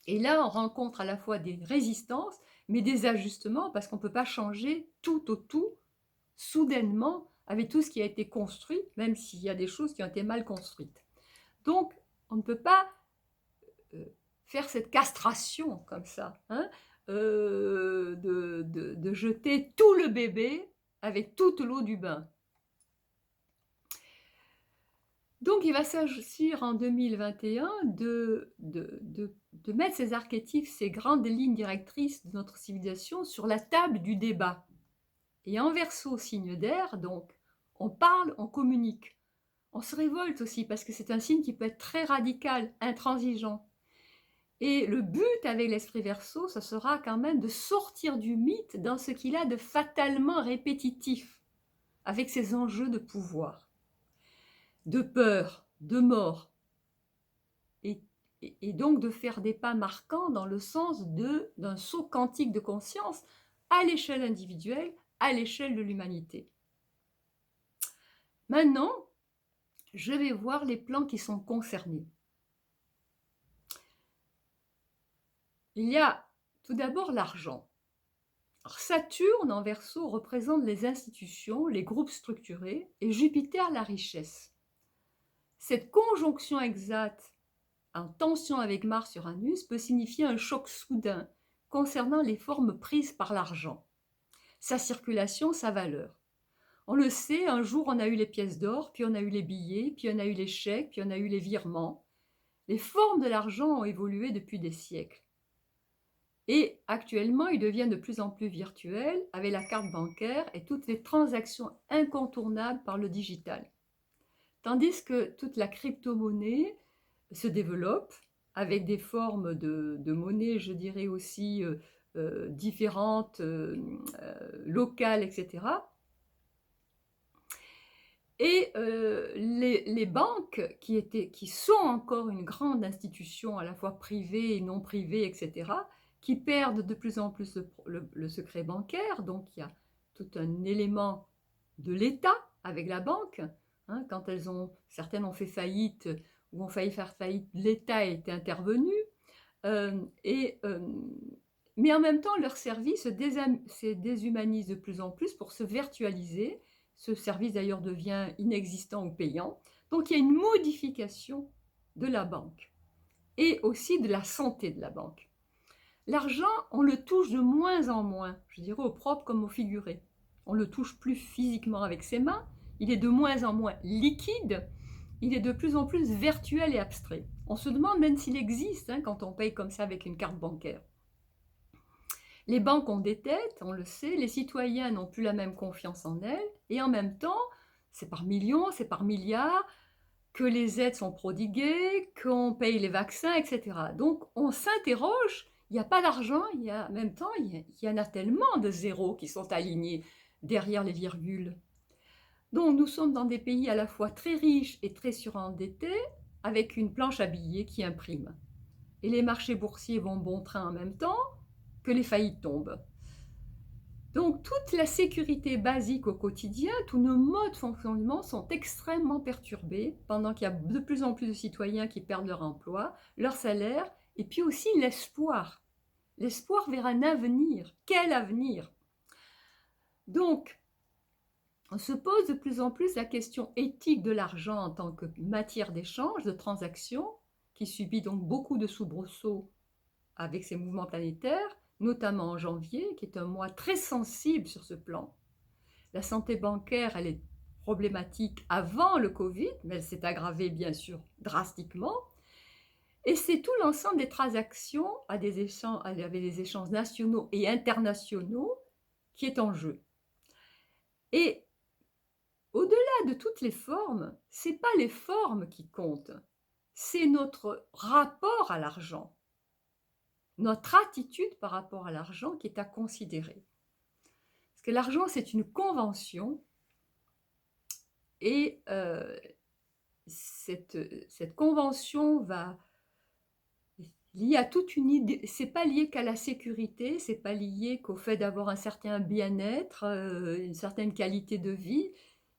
Et là, on rencontre à la fois des résistances, mais des ajustements, parce qu'on ne peut pas changer tout au tout, soudainement, avec tout ce qui a été construit, même s'il y a des choses qui ont été mal construites. Donc, on ne peut pas faire cette castration comme ça, hein, de jeter tout le bébé avec toute l'eau du bain. Donc il va s'agir en 2021 de mettre ces archétypes, ces grandes lignes directrices de notre civilisation sur la table du débat. Et en Verseau, signe d'air, donc, on parle, on communique. On se révolte aussi parce que c'est un signe qui peut être très radical, intransigeant. Et le but avec l'esprit Verseau, ce sera quand même de sortir du mythe dans ce qu'il a de fatalement répétitif, avec ses enjeux de pouvoir, de peur, de mort, et donc de faire des pas marquants dans le sens d'un saut quantique de conscience à l'échelle individuelle, à l'échelle de l'humanité. Maintenant, je vais voir les plans qui sont concernés. Il y a tout d'abord l'argent. Saturne en Verseau représente les institutions, les groupes structurés, et Jupiter la richesse. Cette conjonction exacte en tension avec Mars-Uranus peut signifier un choc soudain concernant les formes prises par l'argent, sa circulation, sa valeur. On le sait, un jour on a eu les pièces d'or, puis on a eu les billets, puis on a eu les chèques, puis on a eu les virements. Les formes de l'argent ont évolué depuis des siècles. Et actuellement, il devient de plus en plus virtuel avec la carte bancaire et toutes les transactions incontournables par le digital. Tandis que toute la crypto-monnaie se développe avec des formes de monnaie, je dirais aussi différentes, locales, etc. Et les banques, qui sont encore une grande institution, à la fois privée et non privée, etc., qui perdent de plus en plus le secret bancaire. Donc il y a tout un élément de l'État avec la banque. Hein, quand certaines ont fait faillite ou ont failli faire faillite, l'État est intervenu. Mais en même temps, leur service se déshumanise de plus en plus pour se virtualiser. Ce service d'ailleurs devient inexistant ou payant. Donc il y a une modification de la banque et aussi de la santé de la banque. L'argent, on le touche de moins en moins, je dirais au propre comme au figuré. On le touche plus physiquement avec ses mains, il est de moins en moins liquide, il est de plus en plus virtuel et abstrait. On se demande même s'il existe quand on paye comme ça avec une carte bancaire. Les banques ont des têtes, on le sait, les citoyens n'ont plus la même confiance en elles, et en même temps, c'est par millions, c'est par milliards que les aides sont prodiguées, qu'on paye les vaccins, etc. Donc on s'interroge, il n'y a pas d'argent, en même temps, il y en a tellement de zéros qui sont alignés derrière les virgules. Donc nous sommes dans des pays à la fois très riches et très surendettés, avec une planche à billets qui imprime. Et les marchés boursiers vont bon train en même temps que les faillites tombent. Donc toute la sécurité basique au quotidien, tous nos modes de fonctionnement sont extrêmement perturbés pendant qu'il y a de plus en plus de citoyens qui perdent leur emploi, leur salaire, et puis aussi l'espoir. L'espoir vers un avenir. Quel avenir? Donc, on se pose de plus en plus la question éthique de l'argent en tant que matière d'échange, de transaction, qui subit donc beaucoup de soubresauts avec ces mouvements planétaires, notamment en janvier, qui est un mois très sensible sur ce plan. La santé bancaire, elle est problématique avant le Covid, mais elle s'est aggravée bien sûr drastiquement. Et c'est tout l'ensemble des transactions avec des échanges nationaux et internationaux qui est en jeu. Et au-delà de toutes les formes, ce n'est pas les formes qui comptent, c'est notre rapport à l'argent, notre attitude par rapport à l'argent qui est à considérer. Parce que l'argent, c'est une convention, et cette convention va liée à toute une idée. C'est pas lié qu'à la sécurité, c'est pas lié qu'au fait d'avoir un certain bien-être, une certaine qualité de vie.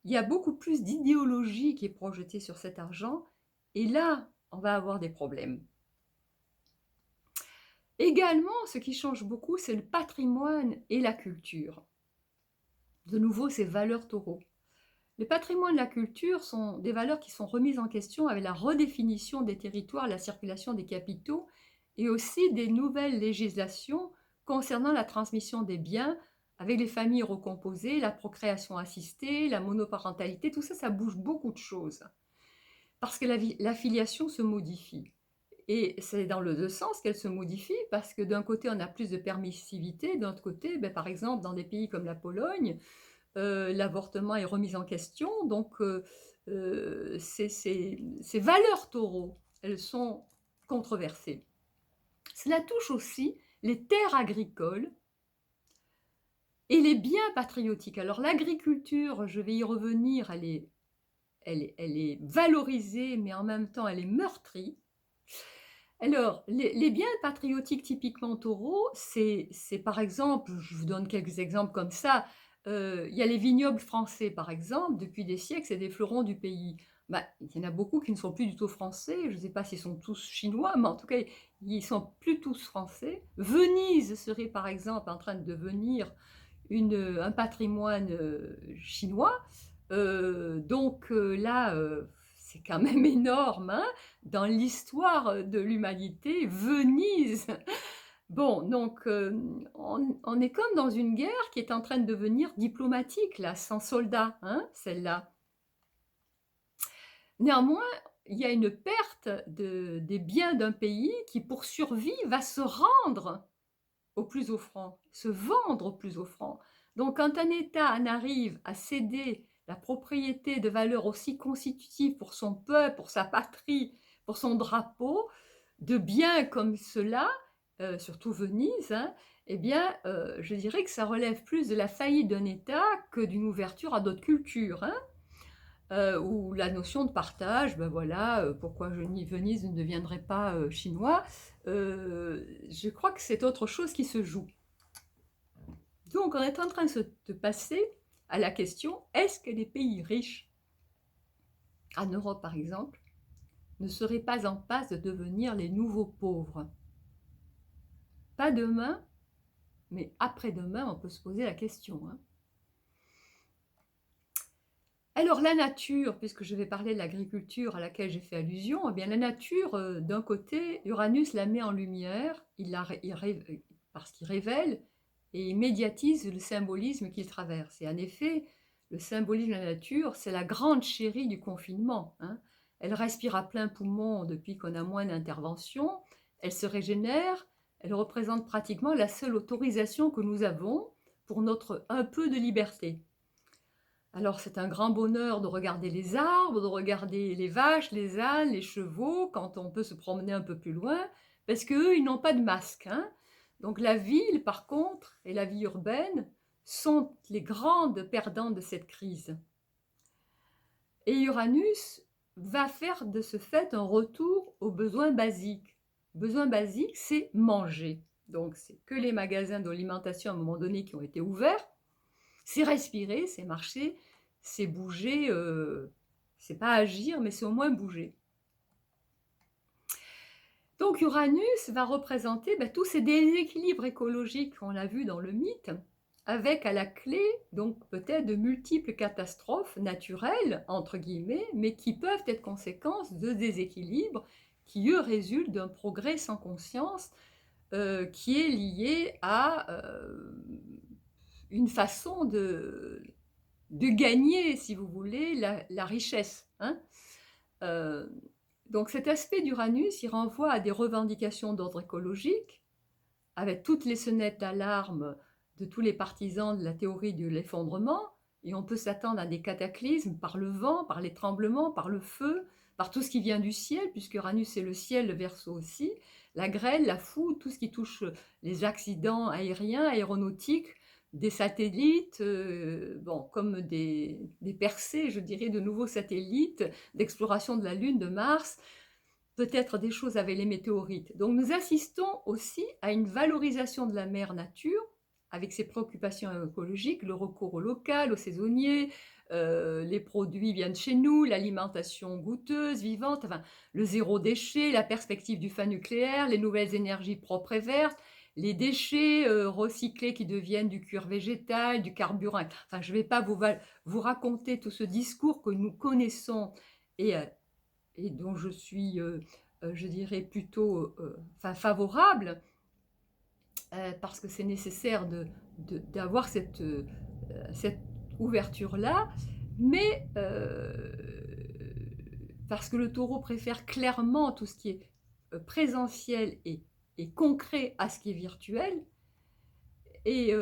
Il y a beaucoup plus d'idéologie qui est projetée sur cet argent, et là, on va avoir des problèmes. Également, ce qui change beaucoup, c'est le patrimoine et la culture. De nouveau, ces valeurs taureaux. Le patrimoine et la culture sont des valeurs qui sont remises en question avec la redéfinition des territoires, la circulation des capitaux et aussi des nouvelles législations concernant la transmission des biens avec les familles recomposées, la procréation assistée, la monoparentalité, tout ça, ça bouge beaucoup de choses parce que l'affiliation se modifie. Et c'est dans le deux sens qu'elle se modifie parce que d'un côté, on a plus de permissivité, de l'autre côté, par exemple, dans des pays comme la Pologne, l'avortement est remis en question. Donc, ces valeurs taureaux, elles sont controversées. Cela touche aussi les terres agricoles et les biens patriotiques. Alors, l'agriculture, je vais y revenir, elle est valorisée, mais en même temps, elle est meurtrie. Alors, les biens patriotiques typiquement taureaux, c'est par exemple, je vous donne quelques exemples comme ça, il y a les vignobles français par exemple, depuis des siècles, c'est des fleurons du pays. Bah, il y en a beaucoup qui ne sont plus du tout français, je ne sais pas s'ils sont tous chinois, mais en tout cas, ils ne sont plus tous français. Venise serait par exemple en train de devenir un patrimoine chinois. Là, c'est quand même énorme, hein, dans l'histoire de l'humanité, Venise. Bon, donc on est comme dans une guerre qui est en train de devenir diplomatique, là, sans soldats, hein, celle-là. Néanmoins, il y a une perte des biens d'un pays qui, pour survivre, va se rendre au plus offrant, se vendre au plus offrant. Donc, quand un État en arrive à céder la propriété de valeurs aussi constitutives pour son peuple, pour sa patrie, pour son drapeau, de biens comme cela, surtout Venise, hein, eh bien, je dirais que ça relève plus de la faillite d'un État que d'une ouverture à d'autres cultures, hein, ou la notion de partage, ben voilà, pourquoi Venise ne deviendrait pas chinois, je crois que c'est autre chose qui se joue. Donc, on est en train de passer à la question, est-ce que les pays riches, en Europe par exemple, ne seraient pas en passe de devenir les nouveaux pauvres? Pas demain, mais après-demain, on peut se poser la question, hein. Alors la nature, puisque je vais parler de l'agriculture à laquelle j'ai fait allusion, eh bien la nature, d'un côté, Uranus la met en lumière, parce qu'il révèle et il médiatise le symbolisme qu'il traverse. Et en effet, le symbolisme de la nature, c'est la grande chérie du confinement, hein. Elle respire à plein poumon depuis qu'on a moins d'intervention, elle se régénère, elle représente pratiquement la seule autorisation que nous avons pour notre un peu de liberté. Alors c'est un grand bonheur de regarder les arbres, de regarder les vaches, les ânes, les chevaux, quand on peut se promener un peu plus loin, parce qu'eux, ils n'ont pas de masque, hein. Donc la ville, par contre, et la vie urbaine, sont les grandes perdantes de cette crise. Et Uranus va faire de ce fait un retour aux besoins basiques. Besoin basique, c'est manger. Donc c'est que les magasins d'alimentation à un moment donné qui ont été ouverts. C'est respirer, c'est marcher, c'est bouger, c'est pas agir, mais c'est au moins bouger. Donc Uranus va représenter tous ces déséquilibres écologiques qu'on a vus dans le mythe, avec à la clé donc peut-être de multiples catastrophes naturelles, entre guillemets, mais qui peuvent être conséquences de déséquilibres qui, eux, résultent d'un progrès sans conscience qui est lié à une façon de gagner, si vous voulez, la richesse, hein. Donc cet aspect d'Uranus, il renvoie à des revendications d'ordre écologique, avec toutes les sonnettes d'alarme de tous les partisans de la théorie de l'effondrement, et on peut s'attendre à des cataclysmes par le vent, par les tremblements, par le feu, par tout ce qui vient du ciel, puisque Uranus c'est le ciel, le Verseau aussi, la grêle, la foudre, tout ce qui touche les accidents aériens, aéronautiques, des satellites, comme des percées, je dirais, de nouveaux satellites, d'exploration de la Lune, de Mars, peut-être des choses avec les météorites. Donc nous assistons aussi à une valorisation de la mère nature, avec ses préoccupations écologiques, le recours au local, aux saisonniers, les produits viennent chez nous, l'alimentation goûteuse, vivante, enfin, le zéro déchet, la perspective du fin nucléaire, les nouvelles énergies propres et vertes, les déchets, recyclés qui deviennent du cuir végétal, du carburant. Enfin, je ne vais pas vous raconter tout ce discours que nous connaissons et heu et dont je suis, je dirais plutôt, enfin favorable, parce que c'est nécessaire d'avoir cette ouverture-là. Mais parce que le taureau préfère clairement tout ce qui est, présentiel et concret à ce qui est virtuel et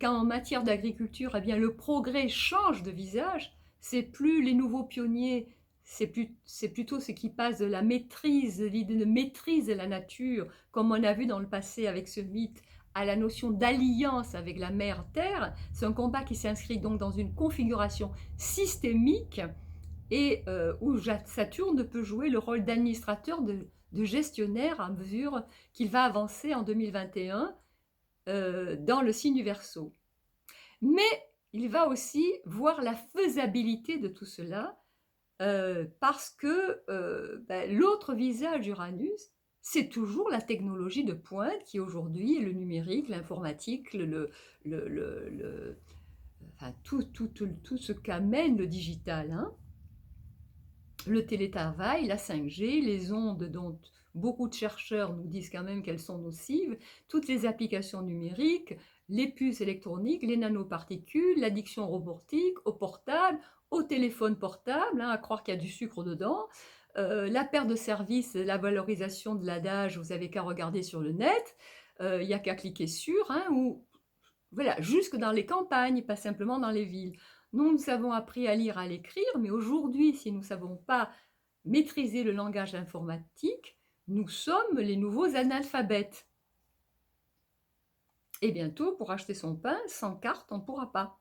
qu'en matière d'agriculture, eh bien, le progrès change de visage. C'est plus les nouveaux pionniers, c'est plutôt ceux qui passent de la maîtrise, l'idée de maîtrise de la nature, comme on a vu dans le passé avec ce mythe, à la notion d'alliance avec la mère Terre. C'est un combat qui s'inscrit donc dans une configuration systémique et où Saturne peut jouer le rôle d'administrateur, de gestionnaire à mesure qu'il va avancer en 2021 dans le signe du Verseau. Mais il va aussi voir la faisabilité de tout cela, parce que l'autre visage d'Uranus, c'est toujours la technologie de pointe qui aujourd'hui est le numérique, l'informatique, enfin, tout ce qu'amène le digital, hein. Le télétravail, la 5G, les ondes dont beaucoup de chercheurs nous disent quand même qu'elles sont nocives, toutes les applications numériques, les puces électroniques, les nanoparticules, l'addiction robotique, au portable, au téléphone portable, hein, à croire qu'il y a du sucre dedans, la perte de service, la valorisation de l'adage, vous avez qu'à regarder sur le net, il n'y a qu'à cliquer sur, hein, ou voilà, jusque dans les campagnes, pas simplement dans les villes. Nous avons appris à lire, à l'écrire, mais aujourd'hui, si nous ne savons pas maîtriser le langage informatique, nous sommes les nouveaux analphabètes. Et bientôt, pour acheter son pain, sans carte, on ne pourra pas.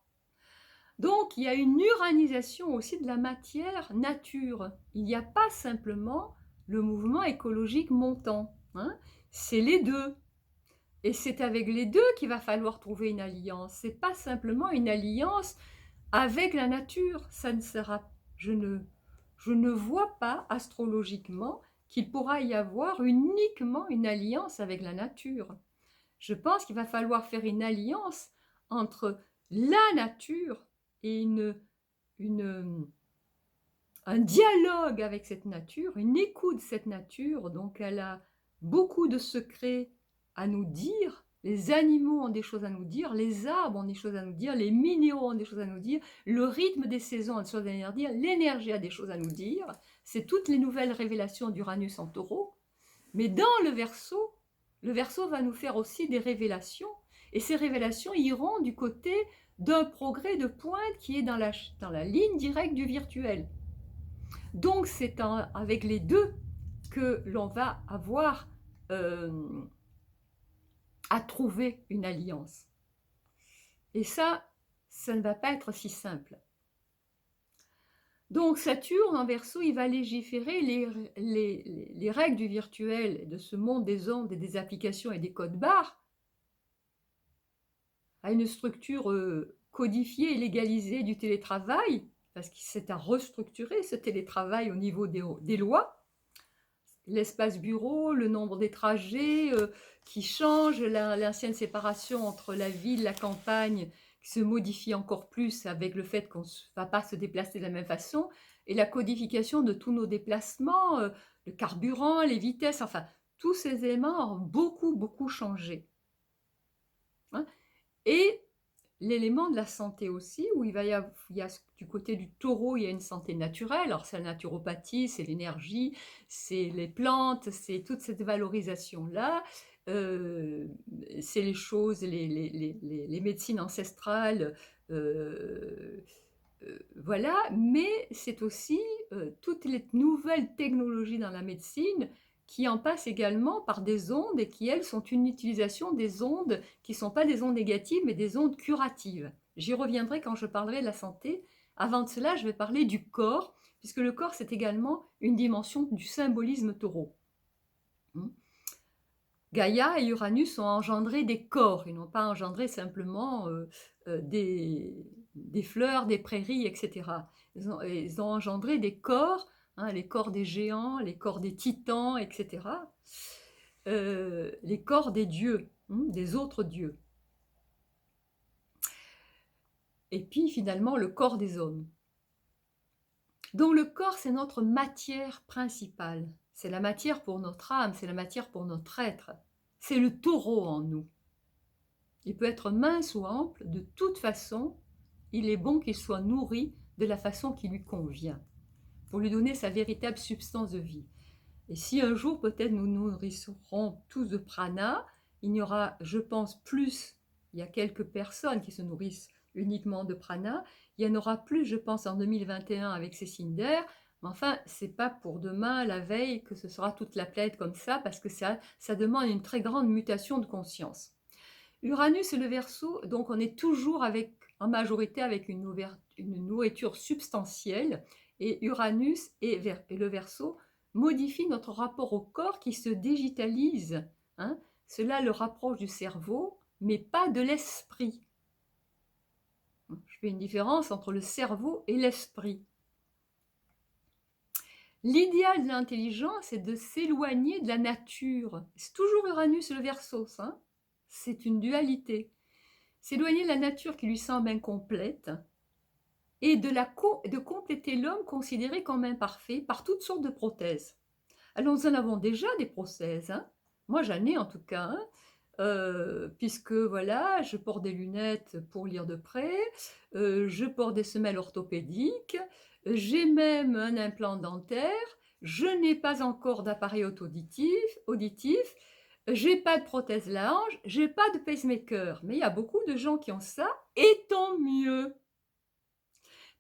Donc, il y a une uranisation aussi de la matière nature. Il n'y a pas simplement le mouvement écologique montant, hein. C'est les deux. Et c'est avec les deux qu'il va falloir trouver une alliance. Ce n'est pas simplement une alliance avec la nature. Ça ne sera, je ne vois pas astrologiquement qu'il pourra y avoir uniquement une alliance avec la nature. Je pense qu'il va falloir faire une alliance entre la nature et un dialogue avec cette nature, une écoute de cette nature. Donc elle a beaucoup de secrets à nous dire. Les animaux ont des choses à nous dire, les arbres ont des choses à nous dire, les minéraux ont des choses à nous dire, le rythme des saisons a des choses à nous dire, l'énergie a des choses à nous dire. C'est toutes les nouvelles révélations d'Uranus en Taureau. Mais dans le Verseau va nous faire aussi des révélations. Et ces révélations iront du côté d'un progrès de pointe qui est dans la ligne directe du virtuel. Donc c'est avec les deux que l'on va avoir à trouver une alliance. Et ça ne va pas être si simple. Donc Saturne en Verseau, il va légiférer les règles du virtuel, de ce monde des ondes et des applications et des codes barres, à une structure codifiée et légalisée du télétravail, parce que c'est à restructurer ce télétravail au niveau des lois. L'espace bureau, le nombre des trajets qui change, l'ancienne séparation entre la ville, la campagne, qui se modifie encore plus avec le fait qu'on ne va pas se déplacer de la même façon, et la codification de tous nos déplacements, le carburant, les vitesses, enfin, tous ces éléments ont beaucoup, beaucoup changé. Hein. Et l'élément de la santé aussi, où il y a du côté du Taureau, il y a une santé naturelle. Alors c'est la naturopathie, c'est l'énergie, c'est les plantes, c'est toute cette valorisation-là. C'est les choses, les médecines ancestrales, voilà. Mais c'est aussi toutes les nouvelles technologies dans la médecine qui en passent également par des ondes et qui, elles, sont une utilisation des ondes qui ne sont pas des ondes négatives, mais des ondes curatives. J'y reviendrai quand je parlerai de la santé. Avant de cela, je vais parler du corps, puisque le corps, c'est également une dimension du symbolisme taureau. Gaïa et Uranus ont engendré des corps, ils n'ont pas engendré simplement des des fleurs, des prairies, etc. Ils ont engendré des corps, hein, les corps des géants, les corps des titans, etc. Les corps des dieux, des autres dieux. Et puis finalement le corps des hommes. Donc le corps, c'est notre matière principale. C'est la matière pour notre âme, c'est la matière pour notre être. C'est le taureau en nous. Il peut être mince ou ample, de toute façon, il est bon qu'il soit nourri de la façon qui lui convient, pour lui donner sa véritable substance de vie. Et si un jour, peut-être, nous nous nourrisserons tous de prana, il y aura, je pense, plus, il y a quelques personnes qui se nourrissent uniquement de prana, il y en aura plus, je pense, en 2021 avec ces signes d'air, mais enfin, c'est pas pour demain, la veille, que ce sera toute la planète comme ça, parce que ça demande une très grande mutation de conscience. Uranus et le Verseau, donc on est toujours en majorité avec une nourriture substantielle, et Uranus et le Verseau modifient notre rapport au corps qui se digitalise. Hein. Cela le rapproche du cerveau, mais pas de l'esprit. Je fais une différence entre le cerveau et l'esprit. L'idéal de l'intelligence est de s'éloigner de la nature. C'est toujours Uranus et le Verseau, ça. C'est une dualité. S'éloigner de la nature qui lui semble incomplète et de compléter l'homme considéré comme imparfait par toutes sortes de prothèses. Alors nous en avons déjà des prothèses, hein. Moi j'en ai en tout cas, hein. Puisque voilà, je porte des lunettes pour lire de près, je porte des semelles orthopédiques, j'ai même un implant dentaire, je n'ai pas encore d'appareil auditif, j'ai pas de prothèse large, j'ai pas de pacemaker. Mais il y a beaucoup de gens qui ont ça, et tant mieux.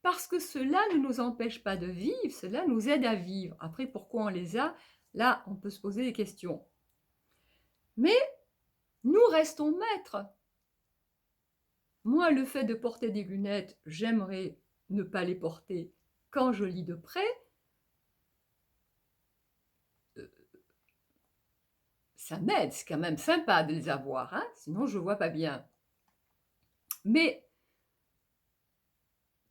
Parce que cela ne nous empêche pas de vivre, cela nous aide à vivre. Après, pourquoi on les a? Là, on peut se poser des questions. Mais nous restons maîtres. Moi, le fait de porter des lunettes, j'aimerais ne pas les porter quand je lis de près. Ça m'aide, c'est quand même sympa de les avoir, hein, sinon je ne vois pas bien. Mais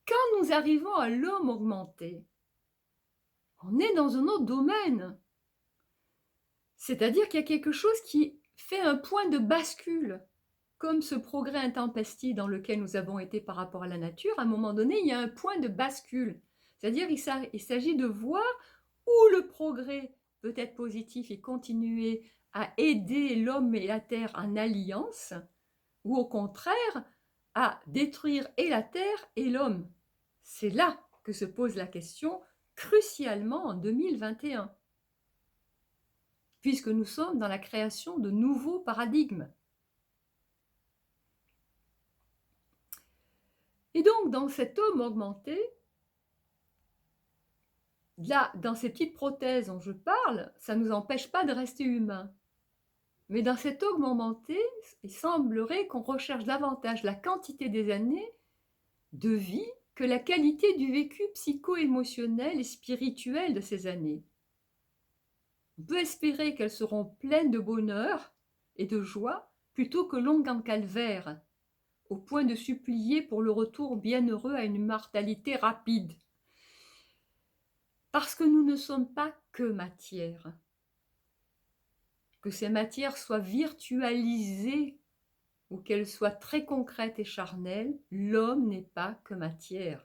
quand nous arrivons à l'homme augmenté, on est dans un autre domaine. C'est-à-dire qu'il y a quelque chose qui fait un point de bascule. Comme ce progrès intempestif dans lequel nous avons été par rapport à la nature, à un moment donné, il y a un point de bascule. C'est-à-dire qu'il s'agit de voir où le progrès peut être positif et continuer à aider l'homme et la terre en alliance, ou au contraire, à détruire et la terre et l'homme. C'est là que se pose la question crucialement en 2021, puisque nous sommes dans la création de nouveaux paradigmes. Et donc, dans cet homme augmenté, là, dans ces petites prothèses dont je parle, ça ne nous empêche pas de rester humain. Mais dans cet homme augmenté, il semblerait qu'on recherche davantage la quantité des années de vie que la qualité du vécu psycho-émotionnel et spirituel de ces années. On peut espérer qu'elles seront pleines de bonheur et de joie plutôt que longues en calvaire, au point de supplier pour le retour bienheureux à une mortalité rapide. Parce que nous ne sommes pas que matière. Que ces matières soient virtualisées ou qu'elles soient très concrètes et charnelles, l'homme n'est pas que matière.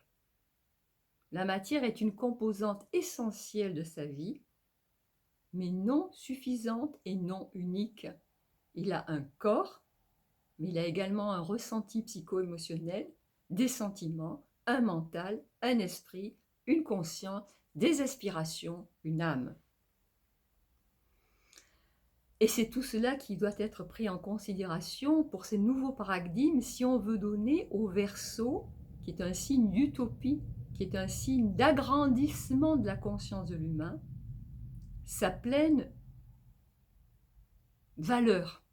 La matière est une composante essentielle de sa vie, mais non suffisante et non unique. Il a un corps, mais il a également un ressenti psycho-émotionnel, des sentiments, un mental, un esprit, une conscience, des aspirations, une âme. Et c'est tout cela qui doit être pris en considération pour ces nouveaux paradigmes si on veut donner au Verseau, qui est un signe d'utopie, qui est un signe d'agrandissement de la conscience de l'humain, sa pleine valeur.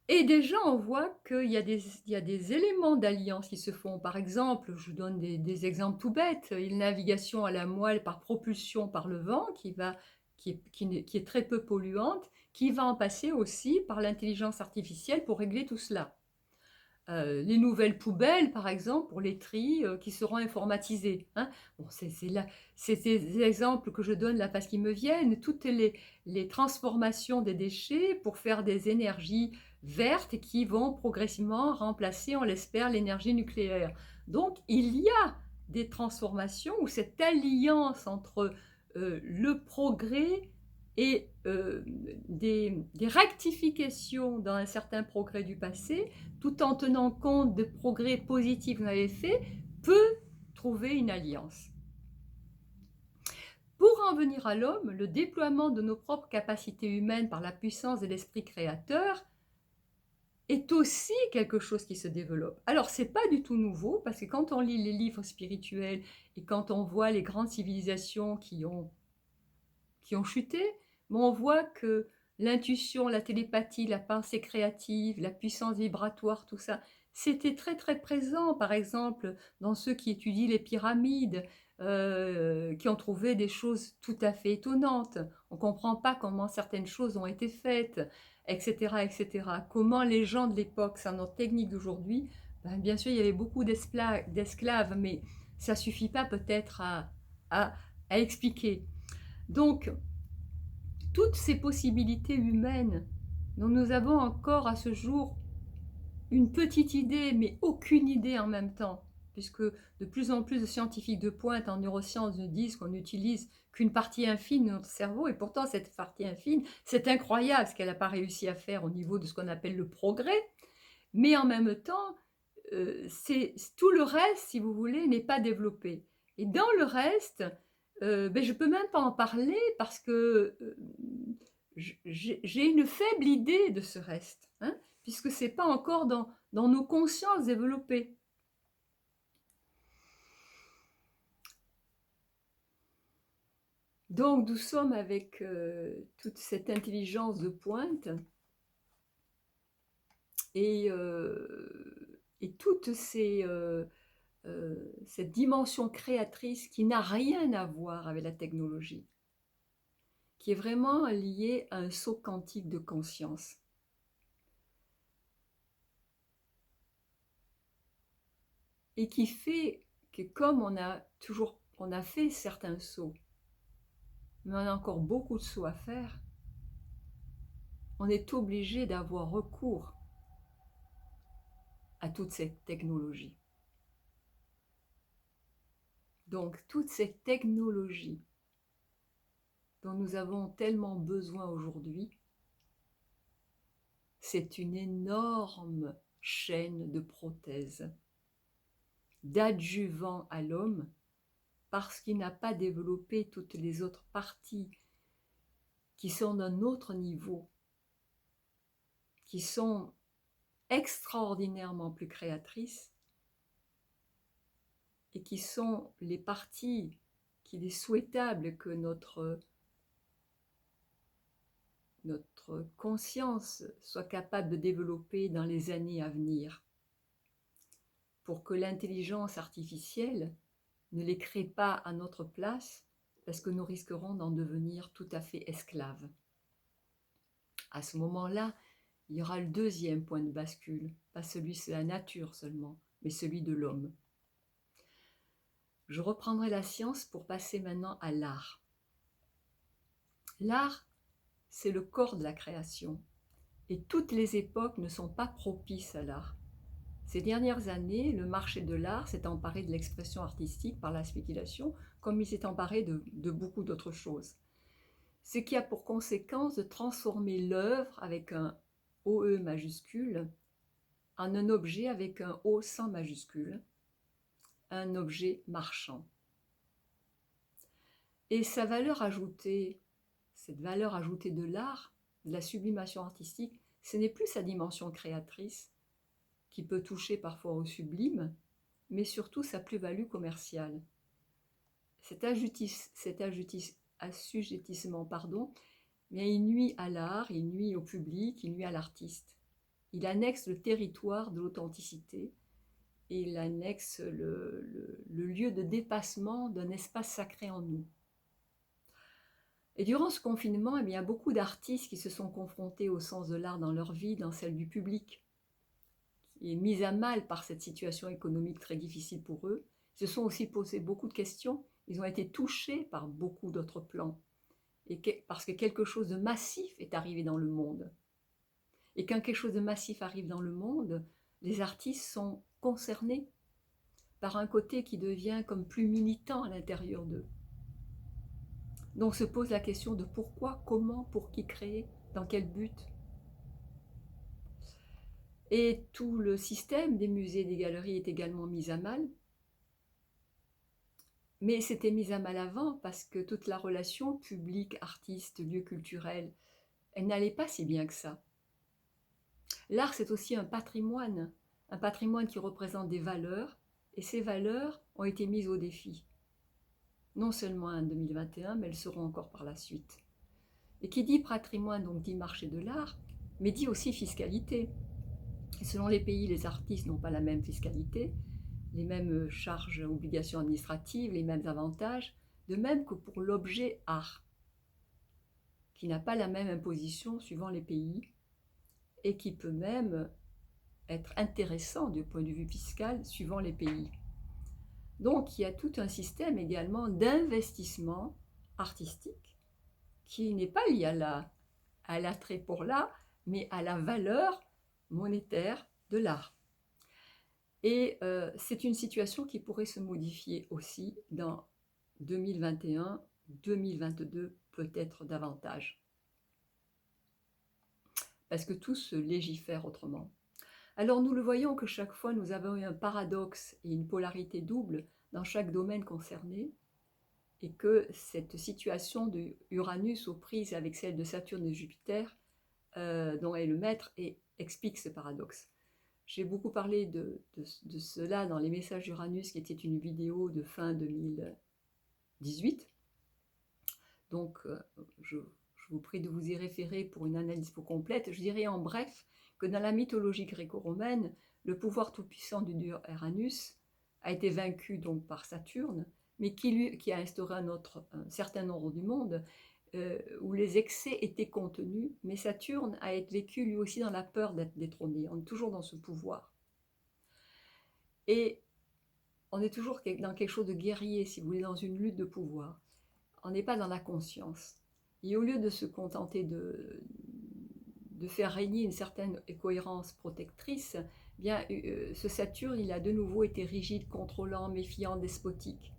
Et déjà, on voit qu'il y a des éléments d'alliance qui se font. Par exemple, je donne des exemples tout bêtes. Une navigation à la moelle par propulsion par le vent qui est très peu polluante, qui va en passer aussi par l'intelligence artificielle pour régler tout cela. les nouvelles poubelles, par exemple, pour les tris, qui seront informatisées, hein. Bon, c'est des exemples que je donne là parce qu'ils me viennent. Toutes les transformations des déchets pour faire des énergies vertes qui vont progressivement remplacer, on l'espère, l'énergie nucléaire. Donc il y a des transformations où cette alliance entre, le progrès et des rectifications dans un certain progrès du passé, tout en tenant compte de progrès positifs qu'on avait faits, peut trouver une alliance. Pour en venir à l'homme, le déploiement de nos propres capacités humaines par la puissance de l'esprit créateur est aussi quelque chose qui se développe. Alors, c'est pas du tout nouveau, parce que quand on lit les livres spirituels et quand on voit les grandes civilisations qui ont chuté, mais on voit que l'intuition, la télépathie, la pensée créative, la puissance vibratoire, tout ça, c'était très très présent. Par exemple, dans ceux qui étudient les pyramides, qui ont trouvé des choses tout à fait étonnantes. On ne comprend pas comment certaines choses ont été faites, etc., etc. Comment les gens de l'époque, sans notre technique d'aujourd'hui, ben, bien sûr, il y avait beaucoup d'esclaves, mais ça suffit pas peut-être à expliquer. Donc, toutes ces possibilités humaines dont nous avons encore à ce jour une petite idée, mais aucune idée en même temps, puisque de plus en plus de scientifiques de pointe en neurosciences nous disent qu'on n'utilise qu'une partie infime de notre cerveau, et pourtant cette partie infime, c'est incroyable ce qu'elle n'a pas réussi à faire au niveau de ce qu'on appelle le progrès, mais en même temps, tout le reste, si vous voulez, n'est pas développé. Et dans le reste, ben, je ne peux même pas en parler parce que j'ai une faible idée de ce reste, hein, puisque ce n'est pas encore dans nos consciences développées. Donc nous sommes avec toute cette intelligence de pointe et toute cette dimension créatrice qui n'a rien à voir avec la technologie, qui est vraiment liée à un saut quantique de conscience. Et qui fait que comme on a fait certains sauts, mais on a encore beaucoup de sauts à faire, on est obligé d'avoir recours à toute cette technologie. Donc toute cette technologie dont nous avons tellement besoin aujourd'hui, c'est une énorme chaîne de prothèses, d'adjuvants à l'homme, parce qu'il n'a pas développé toutes les autres parties qui sont d'un autre niveau, qui sont extraordinairement plus créatrices et qui sont les parties qu'il est souhaitable que notre conscience soit capable de développer dans les années à venir, pour que l'intelligence artificielle ne les crée pas à notre place, parce que nous risquerons d'en devenir tout à fait esclaves. À ce moment-là, il y aura le deuxième point de bascule, pas celui de la nature seulement, mais celui de l'homme. Je reprendrai la science pour passer maintenant à l'art. L'art, c'est le corps de la création, et toutes les époques ne sont pas propices à l'art. Ces dernières années, le marché de l'art s'est emparé de l'expression artistique par la spéculation, comme il s'est emparé de beaucoup d'autres choses. Ce qui a pour conséquence de transformer l'œuvre avec un OE majuscule en un objet avec un O sans majuscule, un objet marchand. Et sa valeur ajoutée, cette valeur ajoutée de l'art, de la sublimation artistique, ce n'est plus sa dimension créatrice, qui peut toucher parfois au sublime, mais surtout sa plus-value commerciale. Cet assujettissement, mais il nuit à l'art, il nuit au public, il nuit à l'artiste. Il annexe le territoire de l'authenticité et il annexe le lieu de dépassement d'un espace sacré en nous. Et durant ce confinement, il y a beaucoup d'artistes qui se sont confrontés au sens de l'art dans leur vie, dans celle du public, et mis à mal par cette situation économique très difficile pour eux, se sont aussi posé beaucoup de questions. Ils ont été touchés par beaucoup d'autres plans. Parce que quelque chose de massif est arrivé dans le monde. Et quand quelque chose de massif arrive dans le monde, les artistes sont concernés par un côté qui devient comme plus militant à l'intérieur d'eux. Donc se pose la question de pourquoi, comment, pour qui créer, dans quel but. Et tout le système des musées et des galeries est également mis à mal. Mais c'était mis à mal avant parce que toute la relation public, artiste, lieu culturel, elle n'allait pas si bien que ça. L'art, c'est aussi un patrimoine qui représente des valeurs, et ces valeurs ont été mises au défi. Non seulement en 2021, mais elles seront encore par la suite. Et qui dit patrimoine, donc dit marché de l'art, mais dit aussi fiscalité. Et selon les pays, les artistes n'ont pas la même fiscalité, les mêmes charges, obligations administratives, les mêmes avantages, de même que pour l'objet art, qui n'a pas la même imposition suivant les pays, et qui peut même être intéressant du point de vue fiscal suivant les pays. Donc il y a tout un système également d'investissement artistique qui n'est pas lié à l'attrait pour l'art, mais à la valeur monétaire de l'art. Et c'est une situation qui pourrait se modifier aussi dans 2021, 2022, peut-être davantage. Parce que tout se légifère autrement. Alors nous le voyons que chaque fois nous avons un paradoxe et une polarité double dans chaque domaine concerné, et que cette situation de Uranus aux prises avec celle de Saturne et Jupiter, dont est le maître, explique ce paradoxe. J'ai beaucoup parlé de cela dans les messages d'Uranus, qui était une vidéo de fin 2018. Donc je vous prie de vous y référer pour une analyse plus complète. Je dirais en bref que dans la mythologie gréco-romaine, le pouvoir tout-puissant du dieu Uranus a été vaincu donc par Saturne, mais qui a instauré un certain ordre du monde où les excès étaient contenus, mais Saturne a été vécu lui aussi dans la peur d'être détrôné. On est toujours dans ce pouvoir. Et on est toujours dans quelque chose de guerrier, si vous voulez, dans une lutte de pouvoir. On n'est pas dans la conscience. Et au lieu de se contenter de faire régner une certaine cohérence protectrice, bien, ce Saturne, il a de nouveau été rigide, contrôlant, méfiant, despotique.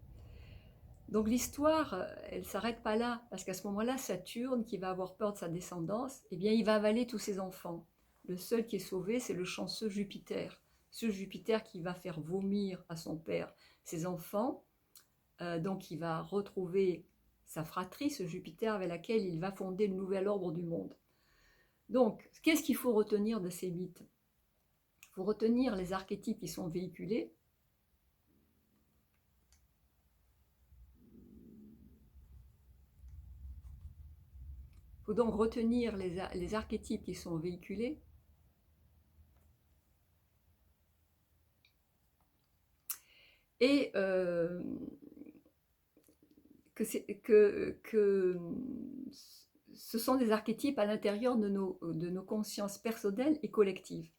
Donc l'histoire, elle ne s'arrête pas là, parce qu'à ce moment-là, Saturne, qui va avoir peur de sa descendance, eh bien, il va avaler tous ses enfants. Le seul qui est sauvé, c'est le chanceux Jupiter. Ce Jupiter qui va faire vomir à son père ses enfants. Donc il va retrouver sa fratrie, ce Jupiter, avec laquelle il va fonder le nouvel ordre du monde. Donc, qu'est-ce qu'il faut retenir de ces mythes? Il faut retenir les archétypes qui sont véhiculés. Il faut donc retenir les archétypes qui sont véhiculés. Et que ce sont des archétypes à l'intérieur de nos consciences personnelles et collectives.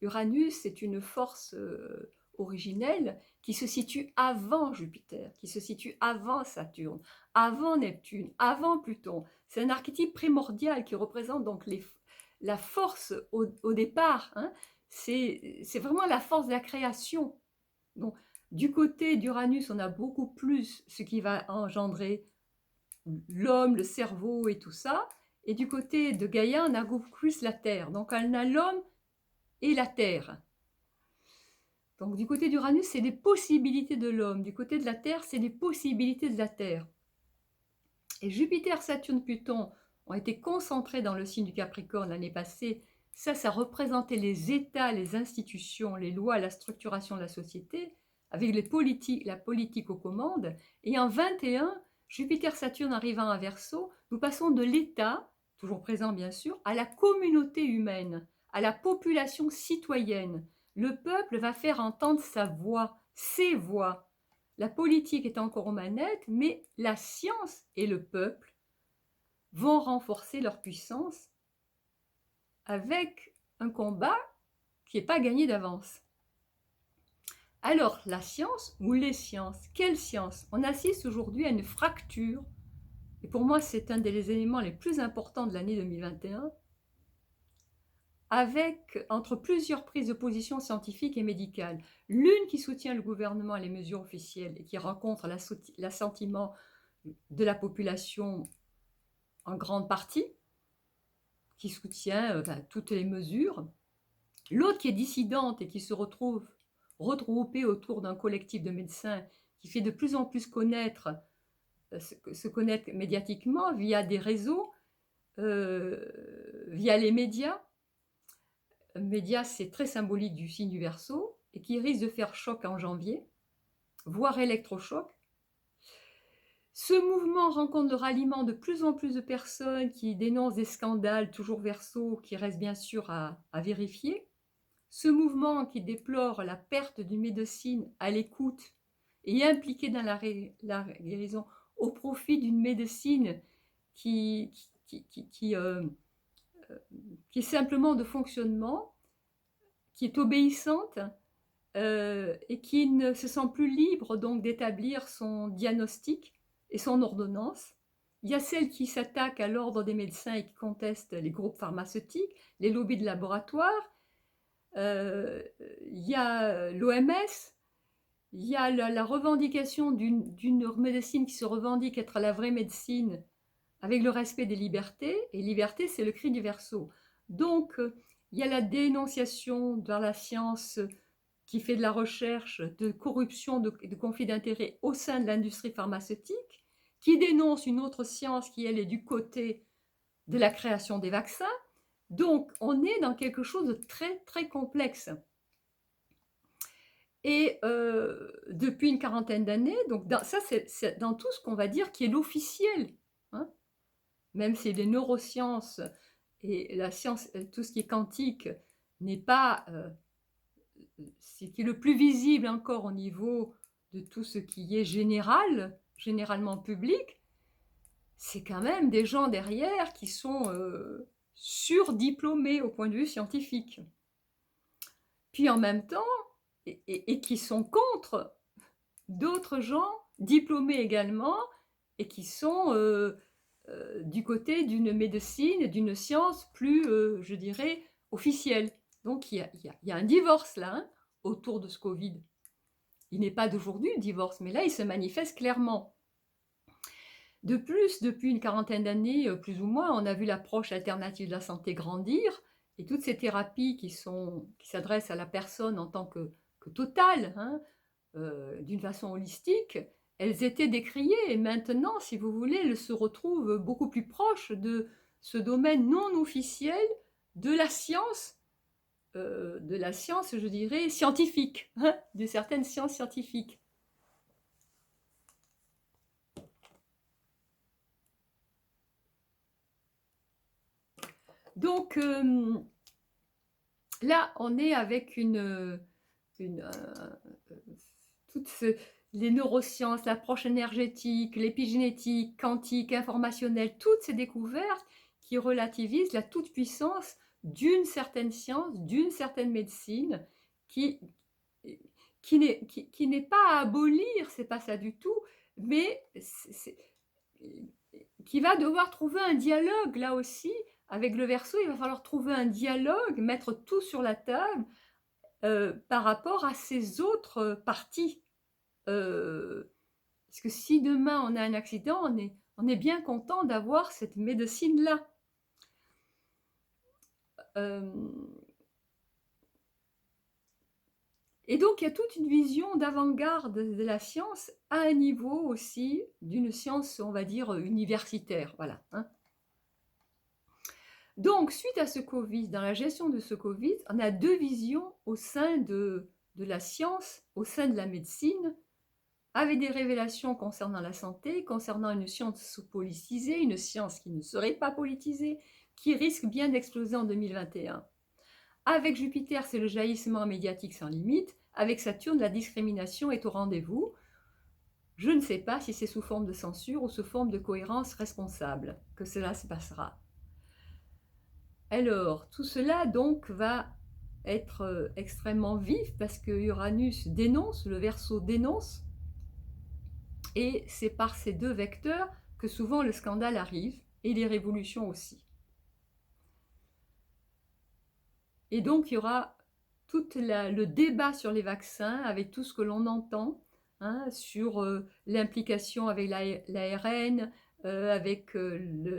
Uranus, c'est une force originelle qui se situe avant Jupiter, qui se situe avant Saturne, avant Neptune, avant Pluton. C'est un archétype primordial qui représente donc la force au départ. Hein. C'est vraiment la force de la création. Donc, du côté d'Uranus, on a beaucoup plus ce qui va engendrer l'homme, le cerveau et tout ça. Et du côté de Gaïa, on a beaucoup plus la Terre. Donc, on a l'homme et la Terre. Donc, du côté d'Uranus, c'est les possibilités de l'homme. Du côté de la Terre, c'est les possibilités de la Terre. Et Jupiter, Saturne, Pluton ont été concentrés dans le signe du Capricorne l'année passée. Ça représentait les États, les institutions, les lois, la structuration de la société, avec la politique aux commandes. Et en 21, Jupiter-Saturne arrivant à Verseau, nous passons de l'État, toujours présent bien sûr, à la communauté humaine, à la population citoyenne. Le peuple va faire entendre sa voix, ses voix. La politique est encore aux manettes, mais la science et le peuple vont renforcer leur puissance avec un combat qui n'est pas gagné d'avance. Alors, la science ou les sciences? Quelle science? On assiste aujourd'hui à une fracture, et pour moi c'est un des éléments les plus importants de l'année 2021, entre plusieurs prises de position scientifiques et médicales. L'une qui soutient le gouvernement et les mesures officielles et qui rencontre l'assentiment de la population en grande partie, qui soutient toutes les mesures. L'autre qui est dissidente et qui se retrouve regroupée autour d'un collectif de médecins qui fait de plus en plus se connaître médiatiquement via des réseaux, via les médias. Médias, c'est très symbolique du signe du Verseau, et qui risque de faire choc en janvier, voire électrochoc. Ce mouvement rencontre le ralliement de plus en plus de personnes qui dénoncent des scandales, toujours Verseau, qui restent bien sûr à vérifier. Ce mouvement qui déplore la perte d'une médecine à l'écoute et impliquée dans la guérison au profit d'une médecine qui est simplement de fonctionnement, qui est obéissante et qui ne se sent plus libre donc d'établir son diagnostic et son ordonnance. Il y a celles qui s'attaquent à l'ordre des médecins et qui contestent les groupes pharmaceutiques, les lobbies de laboratoire. Il y a l'OMS, il y a la revendication d'une médecine qui se revendique être la vraie médecine avec le respect des libertés, et liberté, c'est le cri du Verseau. Donc, il y a la dénonciation dans la science qui fait de la recherche, de corruption, de conflit d'intérêts au sein de l'industrie pharmaceutique, qui dénonce une autre science qui, elle, est du côté de la création des vaccins. Donc, on est dans quelque chose de très, très complexe. Et depuis une quarantaine d'années, donc ça, c'est dans tout ce qu'on va dire qui est l'officiel, hein, même si les neurosciences et la science, tout ce qui est quantique, n'est pas ce qui est le plus visible encore au niveau de tout ce qui est généralement public, c'est quand même des gens derrière qui sont surdiplômés au point de vue scientifique. Puis en même temps, et qui sont contre d'autres gens diplômés également, et qui sont du côté d'une médecine et d'une science plus, je dirais, officielle. Donc il y a un divorce là, hein, autour de ce Covid. Il n'est pas d'aujourd'hui le divorce, mais là il se manifeste clairement. De plus, depuis une quarantaine d'années, plus ou moins, on a vu l'approche alternative de la santé grandir, et toutes ces thérapies qui s'adressent à la personne en tant que totale, hein, d'une façon holistique, elles étaient décriées, et maintenant, si vous voulez, elles se retrouvent beaucoup plus proches de ce domaine non officiel de la science, je dirais, scientifique, hein, de certaines sciences scientifiques. Donc, là, on est avec les neurosciences, l'approche énergétique, l'épigénétique, quantique, informationnelle, toutes ces découvertes qui relativisent la toute-puissance d'une certaine science, d'une certaine médecine, qui n'est pas à abolir, c'est pas ça du tout, mais qui va devoir trouver un dialogue là aussi avec le Verseau. Il va falloir trouver un dialogue, mettre tout sur la table par rapport à ces autres parties. Parce que si demain on a un accident, on est bien content d'avoir cette médecine-là. Et donc il y a toute une vision d'avant-garde de la science à un niveau aussi d'une science, on va dire, universitaire. Voilà, hein. Donc, suite à ce Covid, dans la gestion de ce Covid, on a deux visions au sein de la science, au sein de la médecine, avec des révélations concernant la santé, concernant une science politisée, une science qui ne serait pas politisée, qui risque bien d'exploser en 2021. Avec Jupiter, c'est le jaillissement médiatique sans limite. Avec Saturne, la discrimination est au rendez-vous. Je ne sais pas si c'est sous forme de censure ou sous forme de cohérence responsable que cela se passera. Alors, tout cela donc va être extrêmement vif parce que Uranus dénonce, le Verseau dénonce, et c'est par ces deux vecteurs que souvent le scandale arrive, et les révolutions aussi. Et donc il y aura tout le débat sur les vaccins, avec tout ce que l'on entend, hein, sur l'implication avec l'ARN, avec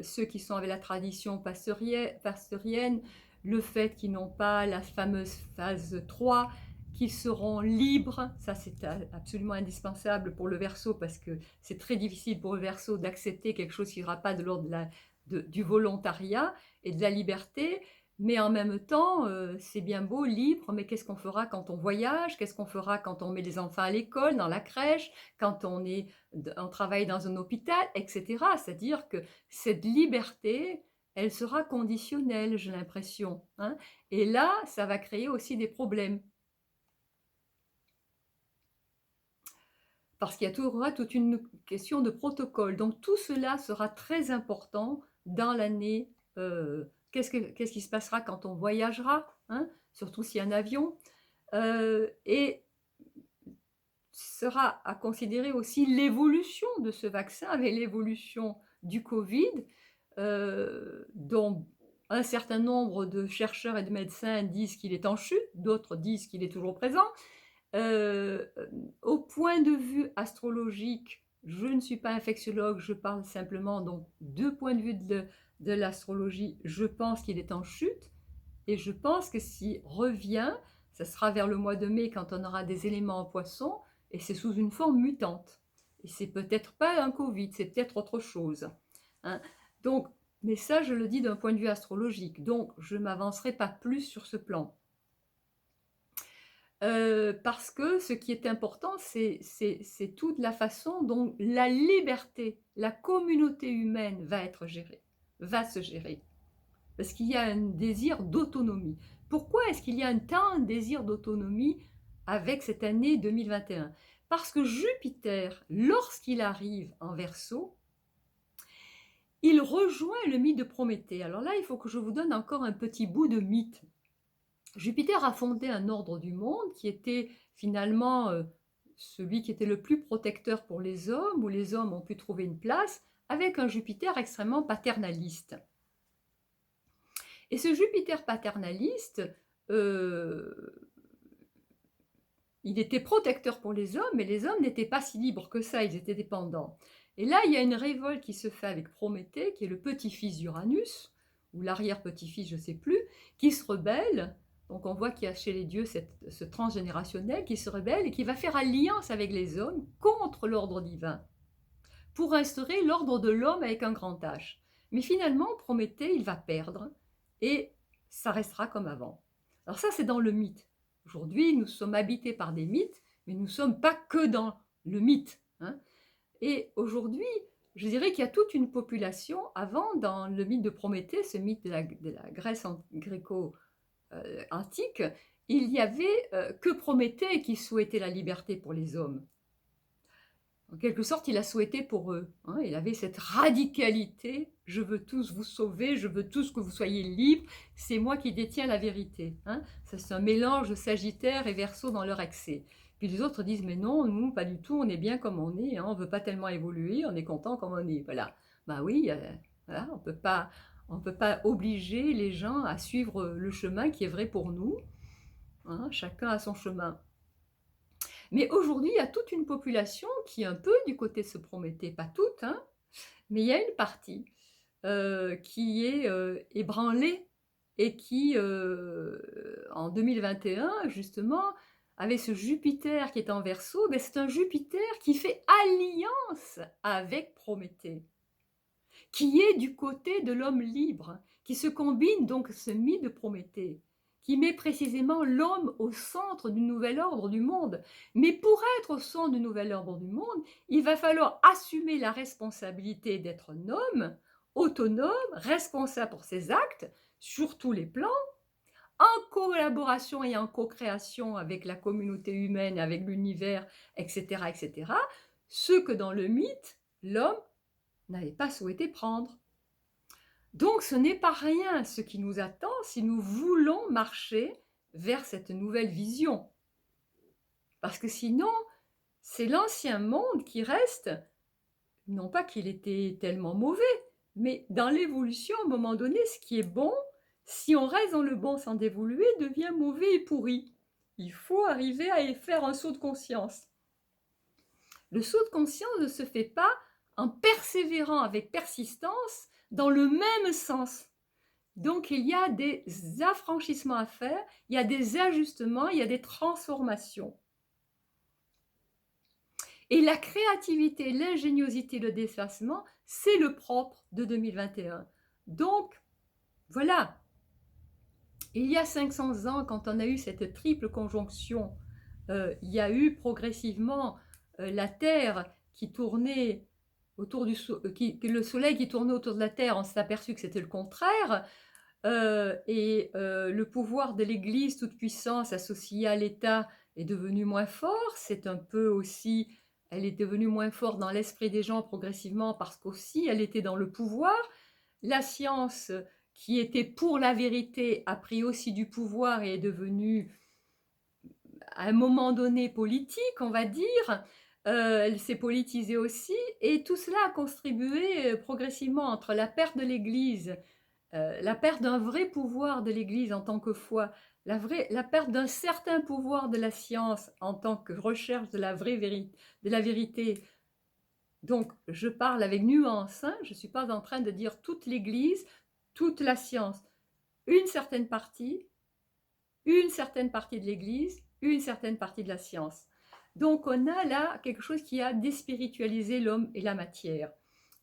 ceux qui sont avec la tradition pasteurienne, le fait qu'ils n'ont pas la fameuse phase 3, qu'ils seront libres, ça c'est absolument indispensable pour le Verseau, parce que c'est très difficile pour le Verseau d'accepter quelque chose qui ne sera pas de l'ordre du volontariat et de la liberté. Mais en même temps, c'est bien beau, libre, mais qu'est-ce qu'on fera quand on voyage? Qu'est-ce qu'on fera quand on met les enfants à l'école, dans la crèche, quand on travaille dans un hôpital, et cetera? C'est-à-dire que cette liberté, elle sera conditionnelle, j'ai l'impression, hein. Et là, ça va créer aussi des problèmes. Parce qu'il y aura toute une question de protocole. Donc tout cela sera très important dans l'année. Qu'est-ce qui se passera quand on voyagera, hein, surtout s'il y a un avion, et sera à considérer aussi l'évolution de ce vaccin avec l'évolution du Covid, dont un certain nombre de chercheurs et de médecins disent qu'il est en chute, d'autres disent qu'il est toujours présent. Au point de vue astrologique, je ne suis pas infectiologue, je parle simplement donc deux points de vue de l'astrologie. Je pense qu'il est en chute, et je pense que s'il revient, ça sera vers le mois de mai quand on aura des éléments en Poisson, et c'est sous une forme mutante. Et c'est peut-être pas un Covid, c'est peut-être autre chose, hein. Donc, mais ça, je le dis d'un point de vue astrologique, donc je ne m'avancerai pas plus sur ce plan. Parce que ce qui est important, c'est toute la façon dont la liberté, la communauté humaine va se gérer. Parce qu'il y a un désir d'autonomie. Pourquoi est-ce qu'il y a un désir d'autonomie avec cette année 2021? Parce que Jupiter, lorsqu'il arrive en Verseau, il rejoint le mythe de Prométhée. Alors là, il faut que je vous donne encore un petit bout de mythe. Jupiter a fondé un ordre du monde qui était finalement celui qui était le plus protecteur pour les hommes, où les hommes ont pu trouver une place, avec un Jupiter extrêmement paternaliste. Et ce Jupiter paternaliste, il était protecteur pour les hommes, mais les hommes n'étaient pas si libres que ça, ils étaient dépendants. Et là, il y a une révolte qui se fait avec Prométhée, qui est le petit-fils d'Uranus, ou l'arrière-petit-fils, je ne sais plus, qui se rebelle. Donc on voit qu'il y a chez les dieux ce transgénérationnel qui se rebelle et qui va faire alliance avec les hommes contre l'ordre divin, pour instaurer l'ordre de l'homme avec un grand H. Mais finalement, Prométhée, il va perdre, et ça restera comme avant. Alors ça, c'est dans le mythe. Aujourd'hui, nous sommes habités par des mythes, mais nous ne sommes pas que dans le mythe, hein. Et aujourd'hui, je dirais qu'il y a toute une population, avant, dans le mythe de Prométhée, ce mythe de la Grèce gréco-antique, il n'y avait que Prométhée qui souhaitait la liberté pour les hommes. En quelque sorte, il a souhaité pour eux, hein. Il avait cette radicalité, je veux tous vous sauver, je veux tous que vous soyez libres, c'est moi qui détiens la vérité, hein. Ça, c'est un mélange de Sagittaire et Verseau dans leur excès. Puis les autres disent, mais non, nous, pas du tout, on est bien comme on est, hein, on ne veut pas tellement évoluer, on est content comme on est. Voilà. Ben oui, voilà, on ne peut pas obliger les gens à suivre le chemin qui est vrai pour nous, hein, chacun a son chemin. Mais aujourd'hui, il y a toute une population qui est un peu du côté de ce Prométhée, pas toute, hein, mais il y a une partie qui est ébranlée, et qui, en 2021, justement, avait ce Jupiter qui est en Verseau. Ben, c'est un Jupiter qui fait alliance avec Prométhée, qui est du côté de l'homme libre, qui se combine donc ce mythe de Prométhée, qui met précisément l'homme au centre du nouvel ordre du monde. Mais pour être au centre du nouvel ordre du monde, il va falloir assumer la responsabilité d'être un homme autonome, responsable pour ses actes, sur tous les plans, en collaboration et en co-création avec la communauté humaine, avec l'univers, etc., etc., ce que dans le mythe, l'homme n'avait pas souhaité prendre. Donc ce n'est pas rien ce qui nous attend si nous voulons marcher vers cette nouvelle vision. Parce que sinon, c'est l'ancien monde qui reste, non pas qu'il était tellement mauvais, mais dans l'évolution, à un moment donné, ce qui est bon, si on reste dans le bon sans évoluer, devient mauvais et pourri. Il faut arriver à y faire un saut de conscience. Le saut de conscience ne se fait pas en persévérant avec persistance dans le même sens. Donc il y a des affranchissements à faire, il y a des ajustements, il y a des transformations. Et la créativité, l'ingéniosité, le déplacement, c'est le propre de 2021. Donc, voilà. Il y a 500 ans, quand on a eu cette triple conjonction, il y a eu progressivement la Terre qui tournait autour du le Soleil qui tournait autour de la Terre, on s'est aperçu que c'était le contraire. Le pouvoir de l'Église toute puissance associée à l'État est devenu moins fort. C'est un peu aussi, elle est devenue moins forte dans l'esprit des gens progressivement parce qu'aussi elle était dans le pouvoir. La science qui était pour la vérité a pris aussi du pouvoir et est devenue à un moment donné politique, on va dire. Elle s'est politisée aussi et tout cela a contribué progressivement entre la perte de l'Église, la perte d'un vrai pouvoir de l'Église en tant que foi, la perte d'un certain pouvoir de la science en tant que recherche de la vraie vérité, de la vérité. Donc, je parle avec nuance, hein, je ne suis pas en train de dire toute l'Église, toute la science. Une certaine partie de l'Église, une certaine partie de la science. Donc, on a là quelque chose qui a déspiritualisé l'homme et la matière.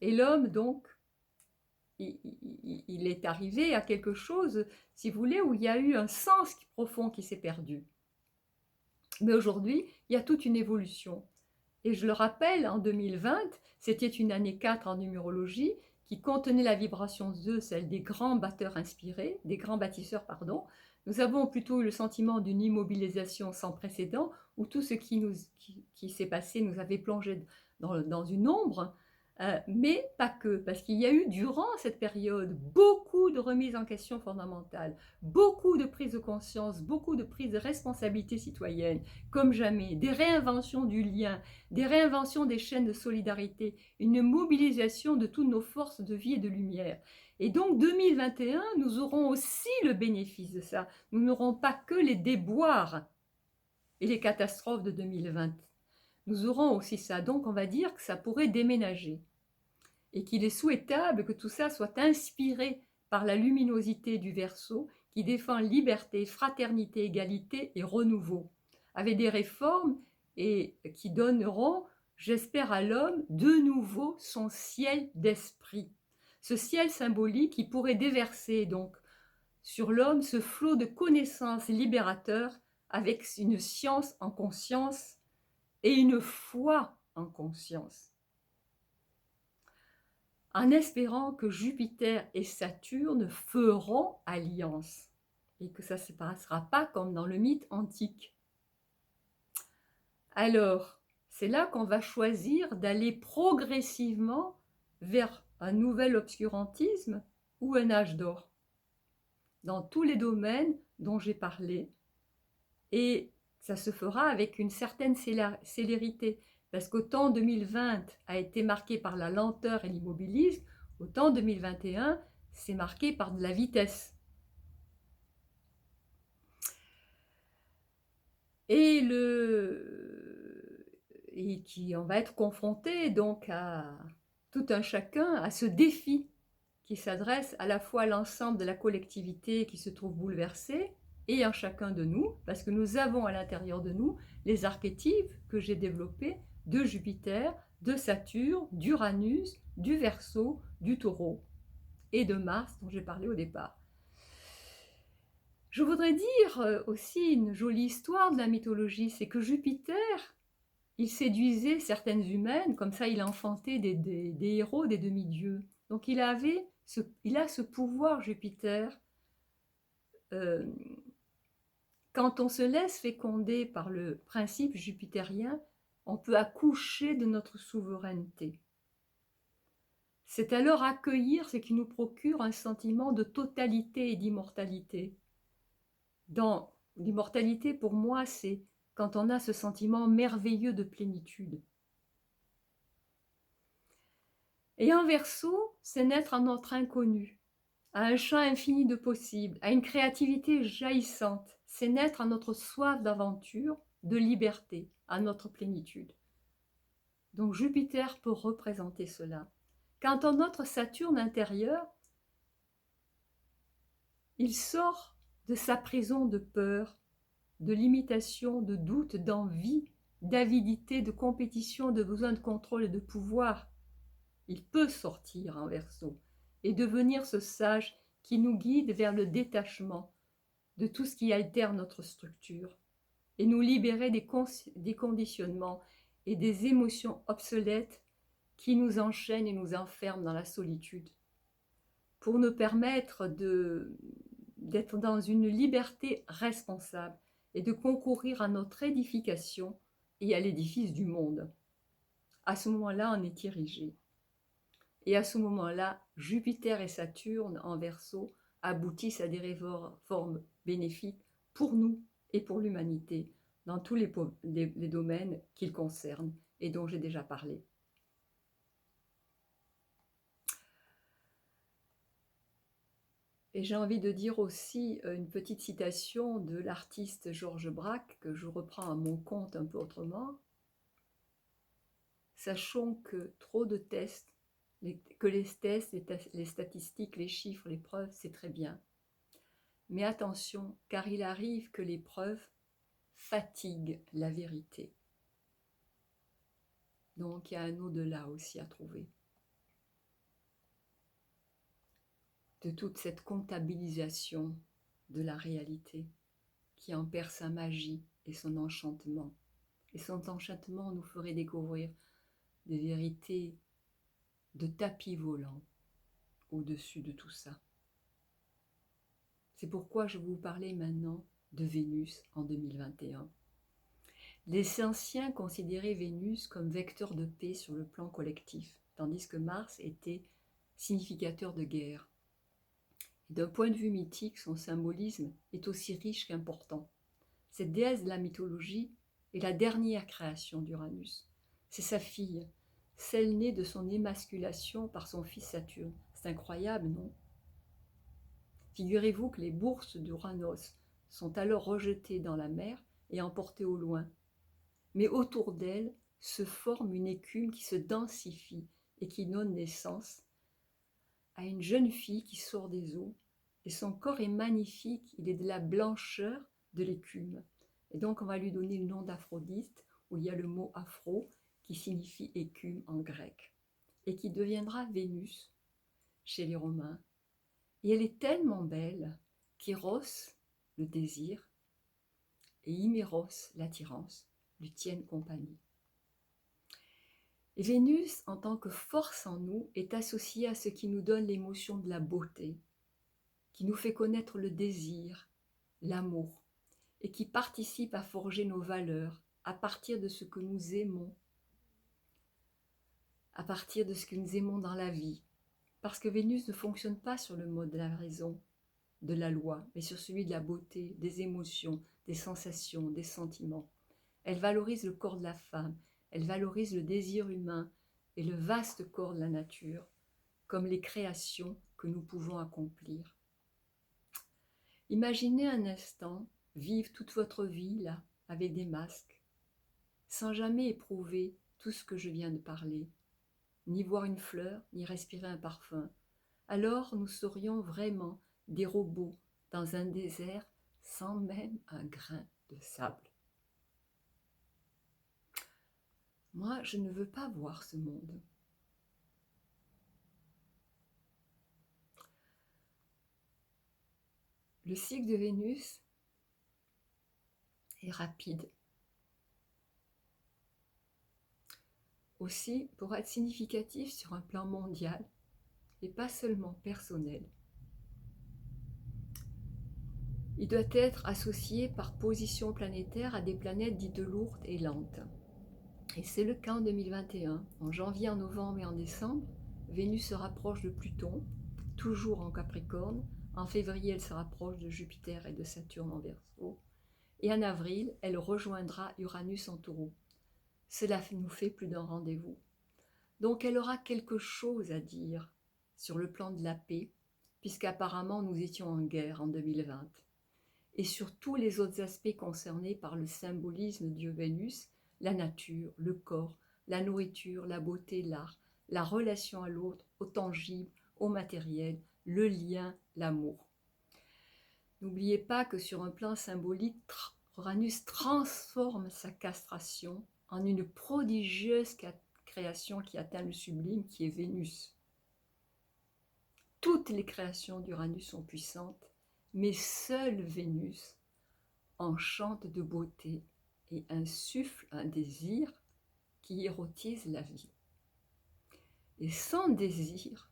Et l'homme, donc, il est arrivé à quelque chose, si vous voulez, où il y a eu un sens profond qui s'est perdu. Mais aujourd'hui, il y a toute une évolution. Et je le rappelle, en 2020, c'était une année 4 en numérologie qui contenait la vibration 2, celle des grands batteurs inspirés, des grands bâtisseurs, pardon. Nous avons plutôt eu le sentiment d'une immobilisation sans précédent, où tout ce qui s'est passé nous avait plongé dans une ombre, mais pas que, parce qu'il y a eu durant cette période beaucoup de remises en question fondamentales, beaucoup de prise de conscience, beaucoup de prise de responsabilité citoyenne, comme jamais, des réinventions du lien, des réinventions des chaînes de solidarité, une mobilisation de toutes nos forces de vie et de lumière. Et donc 2021, nous aurons aussi le bénéfice de ça. Nous n'aurons pas que les déboires et les catastrophes de 2020. Nous aurons aussi ça. Donc on va dire que ça pourrait déménager. Et qu'il est souhaitable que tout ça soit inspiré par la luminosité du Verseau qui défend liberté, fraternité, égalité et renouveau, avec des réformes et qui donneront, j'espère, à l'homme de nouveau son ciel d'esprit. Ce ciel symbolique qui pourrait déverser donc sur l'homme ce flot de connaissances libérateur avec une science en conscience et une foi en conscience. En espérant que Jupiter et Saturne feront alliance et que ça ne se passera pas comme dans le mythe antique. Alors, c'est là qu'on va choisir d'aller progressivement vers un nouvel obscurantisme ou un âge d'or, dans tous les domaines dont j'ai parlé. Et ça se fera avec une certaine célérité, parce qu'autant 2020 a été marqué par la lenteur et l'immobilisme, autant 2021 c'est marqué par de la vitesse. Et on va être confronté donc à tout un chacun, à ce défi qui s'adresse à la fois à l'ensemble de la collectivité qui se trouve bouleversée et à chacun de nous, parce que nous avons à l'intérieur de nous les archétypes que j'ai développés de Jupiter, de Saturne, d'Uranus, du Verseau, du Taureau et de Mars dont j'ai parlé au départ. Je voudrais dire aussi une jolie histoire de la mythologie, c'est que Jupiter, il séduisait certaines humaines, comme ça il enfantait des héros, des demi-dieux. Donc il a ce pouvoir, Jupiter. Quand on se laisse féconder par le principe jupitérien, on peut accoucher de notre souveraineté. C'est alors accueillir ce qui nous procure un sentiment de totalité et d'immortalité. Dans L'immortalité, pour moi, c'est quand on a ce sentiment merveilleux de plénitude. Et en Verseau, c'est naître en notre inconnu, à un champ infini de possibles, à une créativité jaillissante. C'est naître à notre soif d'aventure, de liberté, à notre plénitude. Donc Jupiter peut représenter cela. Quant à notre Saturne intérieur, il sort de sa prison de peur, de limitation, de doute, d'envie, d'avidité, de compétition, de besoin de contrôle et de pouvoir. Il peut sortir en Verseau et devenir ce sage qui nous guide vers le détachement de tout ce qui altère notre structure et nous libérer des conditionnements et des émotions obsolètes qui nous enchaînent et nous enferment dans la solitude, pour nous permettre d'être dans une liberté responsable et de concourir à notre édification et à l'édifice du monde. À ce moment-là, on est érigé. Et à ce moment-là, Jupiter et Saturne en Verseau aboutissent à des réformes bénéfiques pour nous et pour l'humanité dans tous les domaines qu'ils concernent et dont j'ai déjà parlé. Et j'ai envie de dire aussi une petite citation de l'artiste Georges Braque, que je reprends à mon compte un peu autrement. Sachons que trop de tests, que les tests, les statistiques, les chiffres, les preuves, c'est très bien. Mais attention, car il arrive que les preuves fatiguent la vérité. Donc il y a un au-delà aussi à trouver. De toute cette comptabilisation de la réalité qui en perd sa magie et son enchantement. Et son enchantement nous ferait découvrir des vérités de tapis volant au-dessus de tout ça. C'est pourquoi je vais vous parler maintenant de Vénus en 2021. Les anciens considéraient Vénus comme vecteur de paix sur le plan collectif, tandis que Mars était significateur de guerre. D'un point de vue mythique, son symbolisme est aussi riche qu'important. Cette déesse de la mythologie est la dernière création d'Uranus. C'est sa fille, celle née de son émasculation par son fils Saturne. C'est incroyable, non? Figurez-vous que les bourses d'Uranos sont alors rejetées dans la mer et emportées au loin. Mais autour d'elle se forme une écume qui se densifie et qui donne naissance à une jeune fille qui sort des eaux, et son corps est magnifique, il est de la blancheur de l'écume. Et donc on va lui donner le nom d'Aphrodite, où il y a le mot aphro, qui signifie écume en grec, et qui deviendra Vénus chez les Romains. Et elle est tellement belle qu'Éros, le désir, et Hyméros, l'attirance, lui tiennent compagnie. Et Vénus, en tant que force en nous, est associée à ce qui nous donne l'émotion de la beauté, qui nous fait connaître le désir, l'amour, et qui participe à forger nos valeurs à partir de ce que nous aimons, à partir de ce que nous aimons dans la vie. Parce que Vénus ne fonctionne pas sur le mode de la raison, de la loi, mais sur celui de la beauté, des émotions, des sensations, des sentiments. Elle valorise le corps de la femme, elle valorise le désir humain et le vaste corps de la nature, comme les créations que nous pouvons accomplir. Imaginez un instant vivre toute votre vie là, avec des masques, sans jamais éprouver tout ce que je viens de parler, ni voir une fleur, ni respirer un parfum. Alors nous serions vraiment des robots dans un désert sans même un grain de sable. Moi, je ne veux pas voir ce monde. Le cycle de Vénus est rapide. Aussi, pour être significatif sur un plan mondial et pas seulement personnel, il doit être associé par position planétaire à des planètes dites lourdes et lentes. Et c'est le cas en 2021. En janvier, en novembre et en décembre, Vénus se rapproche de Pluton, toujours en Capricorne. En février, elle se rapproche de Jupiter et de Saturne en Verseau. et en avril, elle rejoindra Uranus en Taureau. Cela nous fait plus d'un rendez-vous. Donc elle aura quelque chose à dire sur le plan de la paix, puisqu'apparemment nous étions en guerre en 2020, et sur tous les autres aspects concernés par le symbolisme de Vénus, la nature, le corps, la nourriture, la beauté, l'art, la relation à l'autre, au tangible, au matériel, le lien, l'amour. N'oubliez pas que sur un plan symbolique, Uranus transforme sa castration en une prodigieuse création qui atteint le sublime, qui est Vénus. Toutes les créations d'Uranus sont puissantes, mais seule Vénus enchante de beauté et insuffle un désir qui érotise la vie. Et sans désir,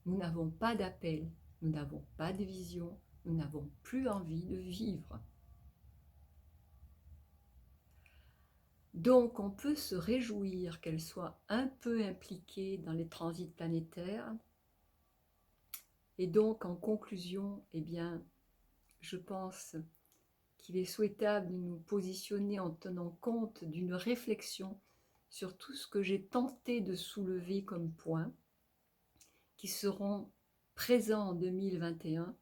nous n'avons pas d'appel, nous n'avons pas de vision, nous n'avons plus envie de vivre. Donc on peut se réjouir qu'elle soit un peu impliquée dans les transits planétaires. Et donc en conclusion, eh bien, je pense qu'il est souhaitable de nous positionner en tenant compte d'une réflexion sur tout ce que j'ai tenté de soulever comme points, qui seront présents en 2021.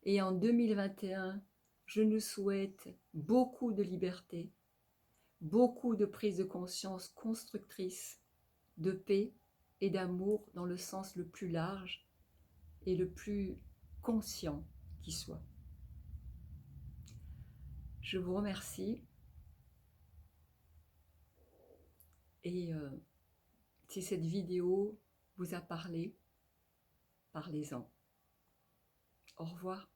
Et en 2021, je nous souhaite beaucoup de liberté, beaucoup de prise de conscience constructrice, de paix et d'amour dans le sens le plus large et le plus conscient qui soit. Je vous remercie et si cette vidéo vous a parlé, parlez-en. Au revoir.